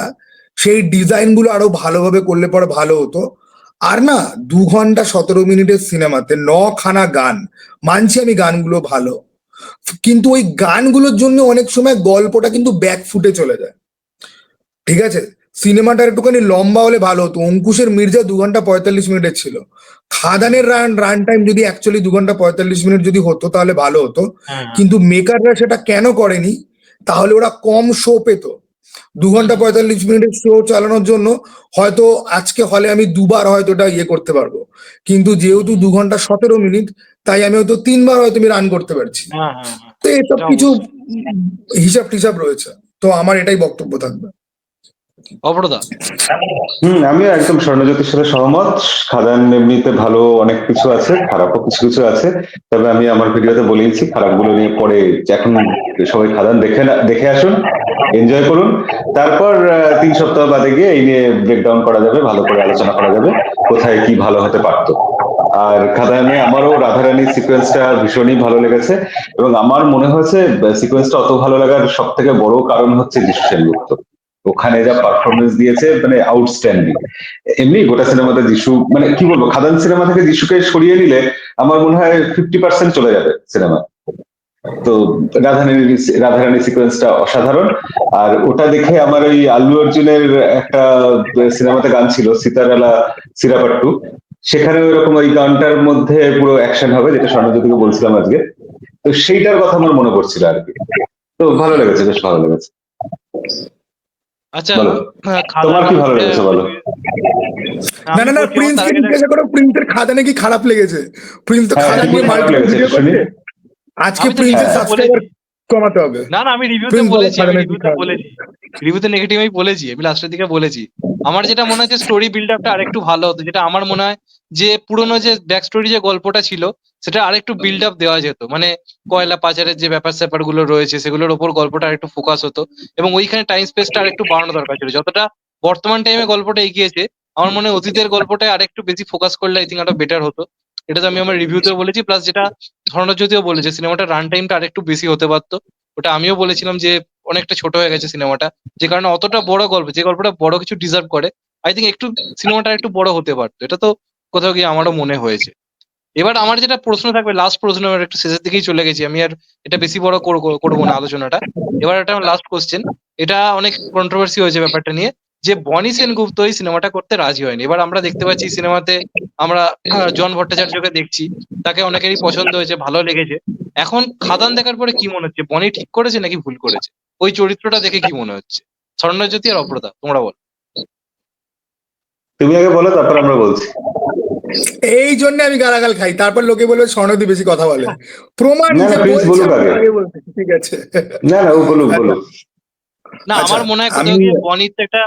সেই ডিজাইন গুলো আরো ভালোভাবে করলে পরে ভালো হতো। আর না, 2 ঘন্টা 17 মিনিটের সিনেমাতে 9খানা গান, মানছি আমি গানগুলো ভালো, কিন্তু ওই গানগুলোর জন্য অনেক সময় গল্পটা কিন্তু ব্যাক ফুটে চলে যায়। ঠিক আছে, সিনেমাটা একটুখানি লম্বা হলে ভালো হতো। অঙ্কুশের মির্জা 2 ঘন্টা 45 মিনিটের ছিল। খাদানের রান টাইম যদি অ্যাকচুয়ালি 2 ঘন্টা 45 মিনিট যদি হতো তাহলে ভালো হতো, হ্যাঁ, হ্যাঁ। কিন্তু মেকাররা সেটা কেন করেনি? তাহলে ওরা কম শো পেত। দু হুম, ঘন্টা হুম। পঁয়তাল্লিশ মিনিটের শো চালানোর জন্য হয়তো আজকে হলে আমি দুবার হয়তো ওটা ইয়ে করতে পারবো, কিন্তু যেহেতু 2 ঘন্টা 17 মিনিট, তাই আমি হয়তো 3বার হয়তো আমি রান করতে পারছি। হ্যাঁ, হ্যাঁ, হ্যাঁ। তো এসব এটা কিছু অবশ্যই। হিসাব টিসাব রয়েছে। তো আমার এটাই বক্তব্য থাকবে। অপরদা। আমিও একদম স্বর্ণজ্যোতির সাথে সহমত। খাদান এমনিতে ভালো অনেক কিছু আছে, খারাপও কিছু কিছু আছে। তবে আমি আমার ভিডিওতে বলেইছি খারাপগুলো নিয়ে পরে, এখন সবাই খাদান দেখে আসুন, এনজয় করুন। তারপর 3 সপ্তাহ বাদে গিয়ে এই নিয়ে ব্রেকডাউন করা যাবে, ভালো করে আলোচনা করা যাবে কোথায় কি ভালো হতে পারতো। আর খাদানে আমারও রাধারানীর সিকোয়েন্সটা ভীষণই ভালো লেগেছে, এবং আমার মনে হয়েছে সিকোয়েন্সটা অত ভালো লাগার সব থেকে বড় কারণ হচ্ছে যিশু সেনগুপ্ত। ওখানে যা পারফরমেন্স দিয়েছে মানে আউটস্ট্যান্ডিং। এমনি গোটা সিনেমাতে যিশু মানে কি বলবো, খাদান সিনেমা থেকে যিশুকে সরিয়ে নিলে আমার মনে হয় 50% চলে যাবে সিনেমা। তো রাধারানী সিকোয়েন্সটা অসাধারণ। আর ওটা দেখে আমার ওই আল্লু অর্জুনের একটা সিনেমাতে গান ছিল সিতারালা সিরাপাট্টু, সেখানে ওইরকম ওই গানটার মধ্যে পুরো অ্যাকশন হবে, যেটা স্বর্ণজ্যোতিকে বলছিলাম আজকে। তো সেইটার কথা আমার মনে পড়ছিল আর কি। তো ভালো লেগেছে, বেশ ভালো লেগেছে। আচ্ছা, বলো খাদান তোমার কি ভালো লেগেছে বলো। না আমি না না, বলছি আমার তার প্রিন্সকে আগে জিজ্ঞাসা করো প্রিন্সের খাদানে কি খারাপ লেগেছে। প্রিন্স তো হ্যাঁ কি খাদান কি নিয়ে খারাপ মাল্টিপল লেগেছে ভিডিও একটু শুনি। করছে। আজকে আমি তো প্রিন্সের হ্যাঁ রিভিউতে সাবস্ক্রাইবার বলেছি। কমাতে হবে। না না, আমি রিভিউতে প্রিন্স বলো বলেছি, আমি খাদানের কি রিভিউতে খারাপ বলেছি, রিভিউতে নেগেটিভ আমি বলেছি, আমি লাস্টের দিকে বলেছি। আমার যেটা মনে হচ্ছে স্টোরি বিল্ড আপটা আরেকটু ভালো হতো, যেটা আমার মনে হয় যে পুরোনো যে ব্যাক স্টোরি যে গল্পটা ছিল সেটা আরেকটু বিল্ড আপ দেওয়া যেত, মানে কয়লা পাচারের যে ব্যাপার স্যাপার গুলো রয়েছে সেগুলোর ওপর গল্পটা আরেকটু ফোকাস হতো, এবং ওইখানে টাইম স্পেসটা আরেকটু বাড়ানো দরকার ছিল। যতটা বর্তমান টাইমে গল্পটা এগিয়েছে, আমার মনে হয় অতীতের গল্পটায় আরেকটু বেশি ফোকাস করলে আই থিঙ্ক আরো বেটার হতো। এটা তো আমি আমার রিভিউতেও বলেছি, প্লাস যেটা ধর্ণজ্যোতিও বলেছে, সিনেমাটার রান টাইমটা আরেকটু বেশি হতে পারতো। ওটা আমিও বলেছিলাম যে অনেকটা ছোট হয়ে গেছে সিনেমাটা, যে কারণে অতটা বড় গল্প, যে গল্পটা বড় কিছু ডিজার্ভ করে, আই থিঙ্ক একটু সিনেমাটা একটু বড় হতে পারতো। এটা তো কোথাও গিয়ে আমারও মনে হয়েছে। এবার আমার যেটা প্রশ্ন থাকবে, লাস্ট প্রশ্ন, এবার একটু শেষের দিকেই চলে গেছি আমি, আর এটা বেশি বড় করবো না আলোচনাটা। এবার একটা লাস্ট কোশ্চেন, এটা অনেক কন্ট্রোভার্সি হয়েছে ব্যাপারটা নিয়ে, যে বনি সেনগুপ্ত এই সিনেমাটা করতে রাজি হয়নি। এবার আমরা দেখতে পাচ্ছি সিনেমাতে আমরা জন ভট্টাচার্যকে দেখছি, তাকে অনেকেরই পছন্দ হয়েছে, ভালো লেগেছে। এখন খাদান দেখার পরে কি মনে হচ্ছে, বনি ঠিক করেছে নাকি ভুল করেছে? ওই চরিত্রটা দেখে কি মনে হচ্ছে? স্বর্ণজ্যোতি আর অপরাধা, তোমরা বলো। তুমি আগে বলো, তারপর আমরা বলছি। এই জন্য আমি গালাগাল খাই, তারপর লোকে বলবে স্বর্ণদি বেশি কথা বলে। প্রমাণ না না যে প্রিন্স বলছে বলুক আমি আগে। আগে বলছি, ঠিক আছে। না না ও বলুক আচ্ছা বলুক। না, আচ্ছা আমার মনে হয় আমি কোথাও গিয়ে বনির তো একটা,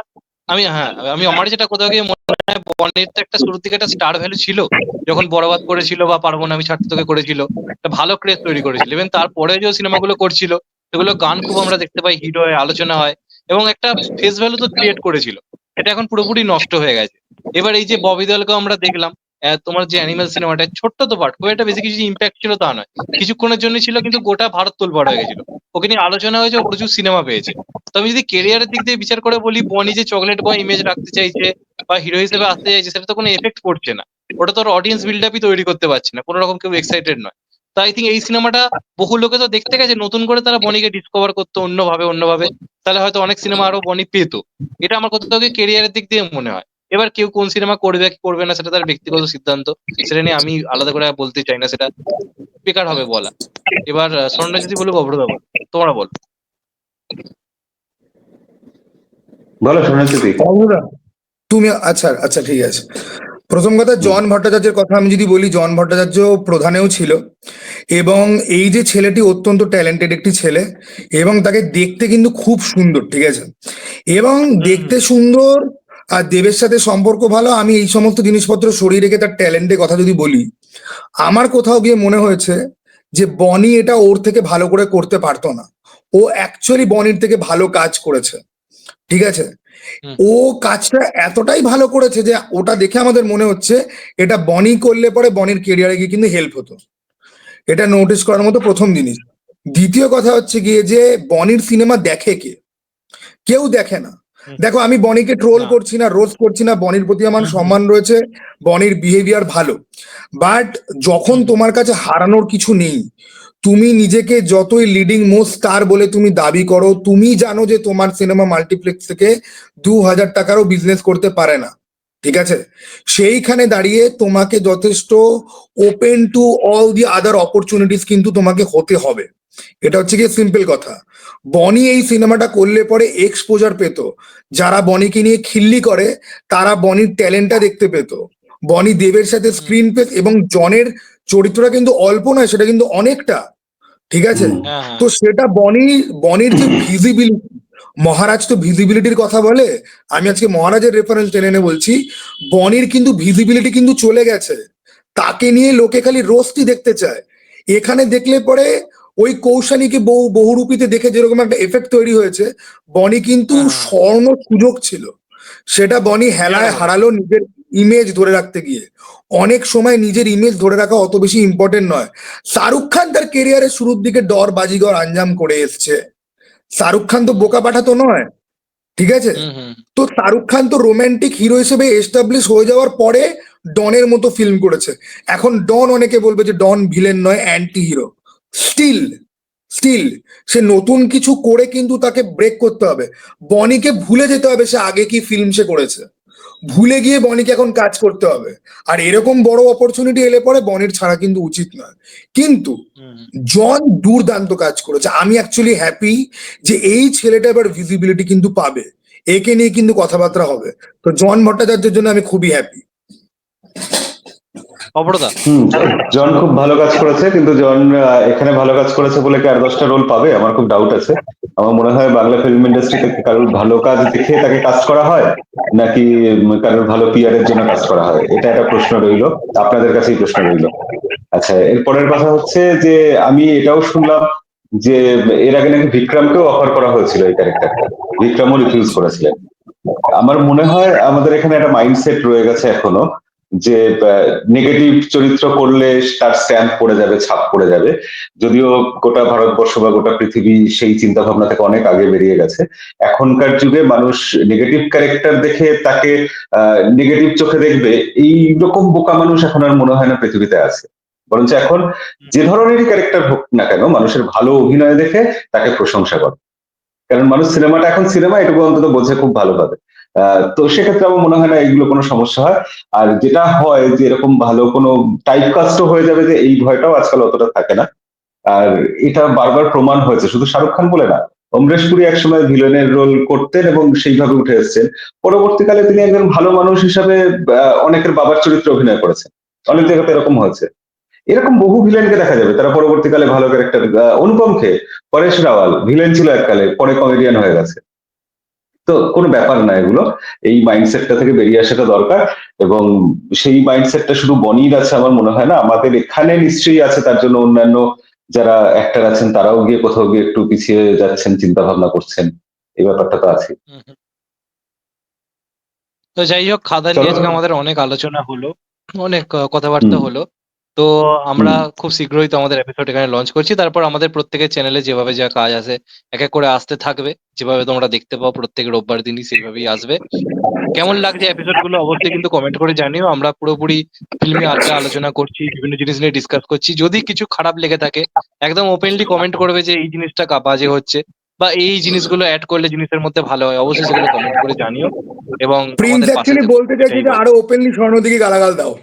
আমি আমার যেটা কোথাও গিয়ে মনে হয়, বনির তো একটা শুরুর দিকে একটা স্টার ভ্যালু ছিল, যখন বরবাদ করেছিল বা পারবো না আমি ছাড়তে তোকে করেছিল, একটা ভালো ক্রেজ তৈরি করেছিল। ইভেন তারপরে যে সিনেমাগুলো করছিল সেগুলো গান খুব আমরা দেখতে পাই, হিট হয়, আলোচনা হয়, এবং একটা ফেস ভ্যালু তো ক্রিয়েট করেছিল। এটা এখন পুরোপুরি নষ্ট হয়ে গেছে। এবার এই যে ববি দেওয়ালকে আমরা দেখলাম, তোমার যে অ্যানিমেল সিনেমাটা ছোট্ট তো পার্ট, খুব একটা বেশি কিছু ইম্প্যাক্ট ছিল তা নয়, কিছুক্ষণের জন্য ছিল, কিন্তু গোটা ভারত তোলপাড় হয়ে গেছিল, ওকে নিয়ে আলোচনা হয়েছে, ও প্রচুর সিনেমা পেয়েছে। তো আমি যদি কেরিয়ারের দিক দিয়ে বিচার করে বলি, বনি যে চকলেট বয় ইমেজ রাখতে চাইছে বা হিরো হিসেবে আসতে চাইছে, সেটা তো কোনো এফেক্ট পড়ছে না। ওটা তো অডিয়েন্স বিল্ড আপই তৈরি করতে পারছে না, কোনো রকম কেউ এক্সাইটেড নয়। তো আই থিঙ্ক এই সিনেমাটা বহু লোকে তো দেখতে গেছে, নতুন করে তারা বনিকে ডিসকভার করতো অন্যভাবে, তাহলে হয়তো অনেক সিনেমা আরো বনি পেতো। এটা আমার কোথাও গিয়ে কেরিয়ারের দিক দিয়ে মনে হয়। এবার কেউ কোন সিনেমা করবে কি করবে না সেটা তার ব্যক্তিগত সিদ্ধান্ত, সেটা নিয়ে আমি আলাদা করে বলতে চাই না, সেটা বেকার হবে বলা। এবার স্বর্ণ যদি বলুক, অভ্রতা বল, তোমরা বল। বলো সোনাচ্যুতি। অবুদা, তুমি আচ্ছা আচ্ছা ঠিক আছে। প্রথম কথা, হুম জন ভট্টাচার্যের কথা আমি যদি বলি, জন ভট্টাচার্য প্রধানেও ছিল, এবং এই যে ছেলেটি অত্যন্ত ট্যালেন্টেড একটি ছেলে, এবং তাকে দেখতে কিন্তু খুব সুন্দর, ঠিক আছে, এবং হুম দেখতে হুম সুন্দর আর দেবের সাথে সম্পর্ক ভালো। আমি এই সমস্ত জিনিসপত্র সরিয়ে রেখে তার ট্যালেন্টের কথা যদি বলি, আমার কোথাও গিয়ে মনে হয়েছে যে বনি এটা ওর থেকে ভালো করে করতে পারতো না। ও অ্যাকচুয়ালি বনির থেকে ভালো কাজ করেছে, ঠিক আছে। হুম ও কাজটা এতটাই ভালো করেছে যে ওটা দেখে আমাদের মনে হচ্ছে এটা বনি করলে পরে বনির কেরিয়ারে গিয়ে কিন্তু হেল্প হতো। এটা নোটিস করার মতো প্রথম জিনিস। দ্বিতীয় কথা হচ্ছে গিয়ে যে বনির সিনেমা দেখে কে? কেউ দেখে না। হুম, দেখো, আমি বনিকে ট্রোল না। করছি না, রোজ করছি না, বনির প্রতি আমার হুম হুম সম্মান রয়েছে, বনির বিহেভিয়ার ভালো। বাট যখন হুম হুম তোমার কাছে হারানোর কিছু নেই, তুমি নিজেকে যতই লিডিং মোস্ট স্টার বলে তুমি দাবি করো, তুমি জানো যে তোমার সিনেমা মাল্টিপ্লেক্স থেকে 2,000 টাকারও বিজনেস করতে পারে না, ঠিক আছে। সেইখানে দাঁড়িয়ে তোমাকে যথেষ্ট open to all the other opportunities কিন্তু তোমাকে হতে হবে। এটা হচ্ছে গিয়ে সিম্পল কথা। বনি এই সিনেমাটা করলে পরে এক্সপোজার পেত। যারা বনিকে নিয়ে খিল্লি করে তারা বনির ট্যালেন্টটা দেখতে পেত। বনি দেবের সাথে হুম, স্ক্রিন পেত, এবং জনের চরিত্রটা কিন্তু অল্প নয়, সেটা কিন্তু অনেকটা, ঠিক আছে। হুম হ্যাঁ হ্যাঁ তো সেটা বনির যে ভিজিবিলিটি, মহারাজ তো ভিজিবিলিটির কথা বলে, আমি আজকে মহারাজের রেফারেন্স টেনে এনে বলছি, বনির কিন্তু ভিজিবিলিটি কিন্তু চলে গেছে। তাকে নিয়ে লোকে খালি রোস্টই দেখতে চায়। এখানে দেখলে পরে ওই কৌশানীকে বহুরূপীতে দেখে যেরকম একটা এফেক্ট তৈরি হয়েছে, বনি কিন্তু হ্যাঁ হ্যাঁ, স্বর্ণ সুযোগ ছিল। সেটা বনি বিরাট হেলায় ভালো। হারালো নিজের ইমেজ ধরে রাখতে গিয়ে। অনেক সময় নিজের ইমেজ ধরে রাখা অত বেশি ইম্পর্টেন্ট নয়। শাহরুখ খান তার কেরিয়ারের শুরুর দিকে ডর বাজিগর আঞ্জাম করে এসছে। শাহরুখ খান তো হুম বোকা পাঠা তো নয়, ঠিক আছে? হুম হুম তো শাহরুখ খান তো রোমান্টিক হিরো হিসেবে এস্টাবলিশ হয়ে যাওয়ার পরে ডনের মতো ফিল্ম করেছে। এখন ডন অনেকে বলবে যে ডন ভিলেন নয়, অ্যান্টি হিরো। স্টিল স্টিল সে নতুন কিছু করে কিন্তু তাকে ব্রেক করতে হবে। বনিকে ভুলে যেতে হবে সে আগে কি ফিল্ম সে করেছে, ভুলে গিয়ে বনিকে এখন কাজ করতে হবে। আর এরকম বড় অপরচুনিটি এলে পরে বনির ছাড়া কিন্তু উচিত নয়। কিন্তু হুম হুম। জন দুর্দান্ত কাজ করেছে। আমি অ্যাকচুয়ালি হ্যাপি যে এই ছেলেটা এবার ভিজিবিলিটি কিন্তু পাবে, একে নিয়ে কিন্তু কথাবার্তা হবে। তো জন ভট্টাচার্যের জন্য আমি খুবই হ্যাপি। অপরদা। হুম। জন খুব ভালো কাজ করেছে, কিন্তু জন এখানে ভালো কাজ করেছে বলে কি আর 10টা রোল পাবে? আমার খুব ডাউট আছে। আমার মনে হয় বাংলা ফিল্ম ইন্ডাস্ট্রিতে কারোর ভালো কাজ দেখে তাকে কাজ করা হয়, নাকি কারোর ভালো পিআর এর জন্য কাজ করা হয়, এটা একটা প্রশ্ন রইলো। আপনাদের কাছেই প্রশ্ন রইলো। আচ্ছা, এর পরের কথা হচ্ছে যে আমি এটাও শুনলাম যে এর আগে নাকি বিক্রমকেও অফার করা হয়েছিল এই ক্যারেক্টারটা, বিক্রমও রিফিউজ করেছিলেন। আমার মনে হয় আমাদের এখানে একটা মাইন্ডসেট রয়ে গেছে এখনো, যে নেগেটিভ চরিত্র করলে তার স্ট্যাম্প পড়ে যাবে, ছাপ পড়ে যাবে। যদিও গোটা ভারতবর্ষ বা গোটা পৃথিবী সেই চিন্তা ভাবনা থেকে অনেক আগে বেরিয়ে গেছে। এখনকার যুগে মানুষ নেগেটিভ ক্যারেক্টার দেখে তাকে নেগেটিভ চোখে দেখবে, এই রকম বোকা মানুষ এখন আর মনে হয় না পৃথিবীতে আছে। বরঞ্চ এখন যে ধরনেরই ক্যারেক্টার হোক না কেন, মানুষের ভালো অভিনয় দেখে তাকে প্রশংসা করে। কারণ মানুষ সিনেমাটা এখন সিনেমা এটুকু অন্তত বোঝে খুব ভালোভাবে। তো সেক্ষেত্রে আমার মনে হয় না এগুলো কোনো সমস্যা হয়। আর যেটা হয় যে এরকম ভালো কোনো টাইপ কাস্টও হয়ে যাবে, যে এই ভয়টাও আজকাল অতটা থাকে না। আর এটা বারবার প্রমাণ হয়েছে, শুধু শাহরুখ খান বলে না, অমরেশ পুরী একসময় ভিলেনের রোল করতেন এবং সেইভাবে উঠে এসেছেন। পরবর্তীকালে তিনি একজন ভালো মানুষ হিসাবে অনেকের বাবার চরিত্রে অভিনয় করেছেন। অনেক জায়গাতে এরকম হয়েছে। এরকম বহু ভিলেনকে দেখা যাবে তারা পরবর্তীকালে ভালো ক্যারেক্টার। অনুপম খের, পরেশ রাওয়াল ভিলেন ছিল এককালে, পরে কমেডিয়ান হয়ে গেছে। তো কোনো ব্যাপার না এগুলো। এই মাইন্ডসেটটা থেকে বেরিয়ে আসাটা দরকার। এবং সেই মাইন্ডসেটটা শুধু বনির আছে আমার মনে হয় না, আমাদের এখানে নিশ্চয়ই আছে। তার জন্য অন্যান্য যারা অ্যাক্টর আছেন তারাও গিয়ে কোথাও গিয়ে একটু পিছিয়ে যাচ্ছেন, চিন্তা ভাবনা করছেন। এই ব্যাপারটা তো আছে। হুম হুম। তো যাই হোক, খাদান নিয়ে চলো। আজকে আমাদের অনেক আলোচনা হলো, অনেক কথাবার্তা হুম হলো। তো আমরা হুম খুব শীঘ্রই তো আমাদের এপিসোড এখানে লঞ্চ করছি। তারপর আমাদের প্রত্যেকের চ্যানেলে যেভাবে যা কাজ আছে এক এক করে আসতে থাকবে। যেভাবে তোমরা দেখতে পাও প্রত্যেক রোববার দিনই সেইভাবেই আসবে। কেমন লাগছে এপিসোড গুলো অবশ্যই কিন্তু কমেন্ট করে জানিও। আমরা পুরোপুরি ফিল্মি আড্ডা আলোচনা করছি, বিভিন্ন জিনিস নিয়ে ডিসকাস করছি। যদি কিছু খারাপ লেগে থাকে একদম ওপেনলি কমেন্ট করবে যে এই জিনিসটা বাজে হচ্ছে, বা এই জিনিসগুলো অ্যাড করলে জিনিসের মধ্যে ভালো হয়, অবশ্যই সেগুলো কমেন্ট করে জানিও এবং প্রিন্স আমাদের পাশে অ্যাকচুয়ালি থেকো, বলতে চাইছে এটাই যে বল। আরো ওপেনলি স্বর্ণদিকে গালাগাল দাও।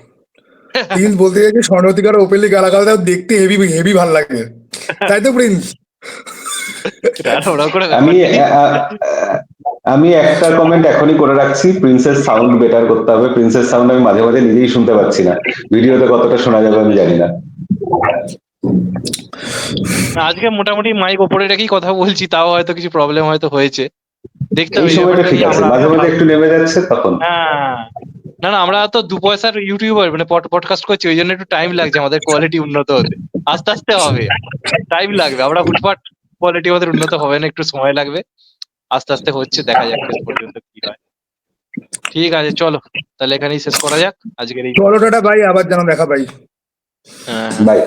প্রিন্স বলতে চাইছে স্বর্ণদিকে আরো ওপেনলি গালাগাল দাও, দেখতে হেভি হেভি ভাল লাগে। তাই তো প্রিন্স? ওরা করে আমি ব্যাপার নেই। আমি একটা কমেন্ট এখনই করে রাখছি, প্রিন্সেস সাউন্ড বেটার করতে হবে। প্রিন্সেস সাউন্ড আমি মাঝে মাঝে নিজেই শুনতে পাচ্ছি না, ভিডিওতে কতটা শোনা যাবে আমি জানি না। আজকে মোটামুটি মাইক ওপরে রেখেই কথা বলছি, তাও হয়তো কিছু প্রবলেম হয়তো হয়েছে। দেখতে এই হবে, এই সময়টা ব্যাপারটা ঠিক নিয়ে আছে, আমরা মাঝে আরেকটু মাঝে ভাব। একটু নেমে যাচ্ছে তখন। হ্যাঁ, না না, আমরা তো 2 পয়সার ইউটিউবার, মানে পডকাস্ট করছি, ওই জন্য একটু টাইম লাগছে আমাদের কোয়ালিটি উন্নত হতে। আস্তে আস্তে হবে, টাইম লাগবে। আমরা হুটপাট কোয়ালিটি আমাদের উন্নত হবে না, একটু সময় লাগবে। আস্তে আস্তে হচ্ছে, দেখা যাক শেষ পর্যন্ত কি হয়। ঠিক আছে, চলো তাহলে এখানেই শেষ করা যাক আজকের এই। চলো টাটা ভাই, আবার যেন দেখা পাই। হ্যাঁ হ্যাঁ। বাই।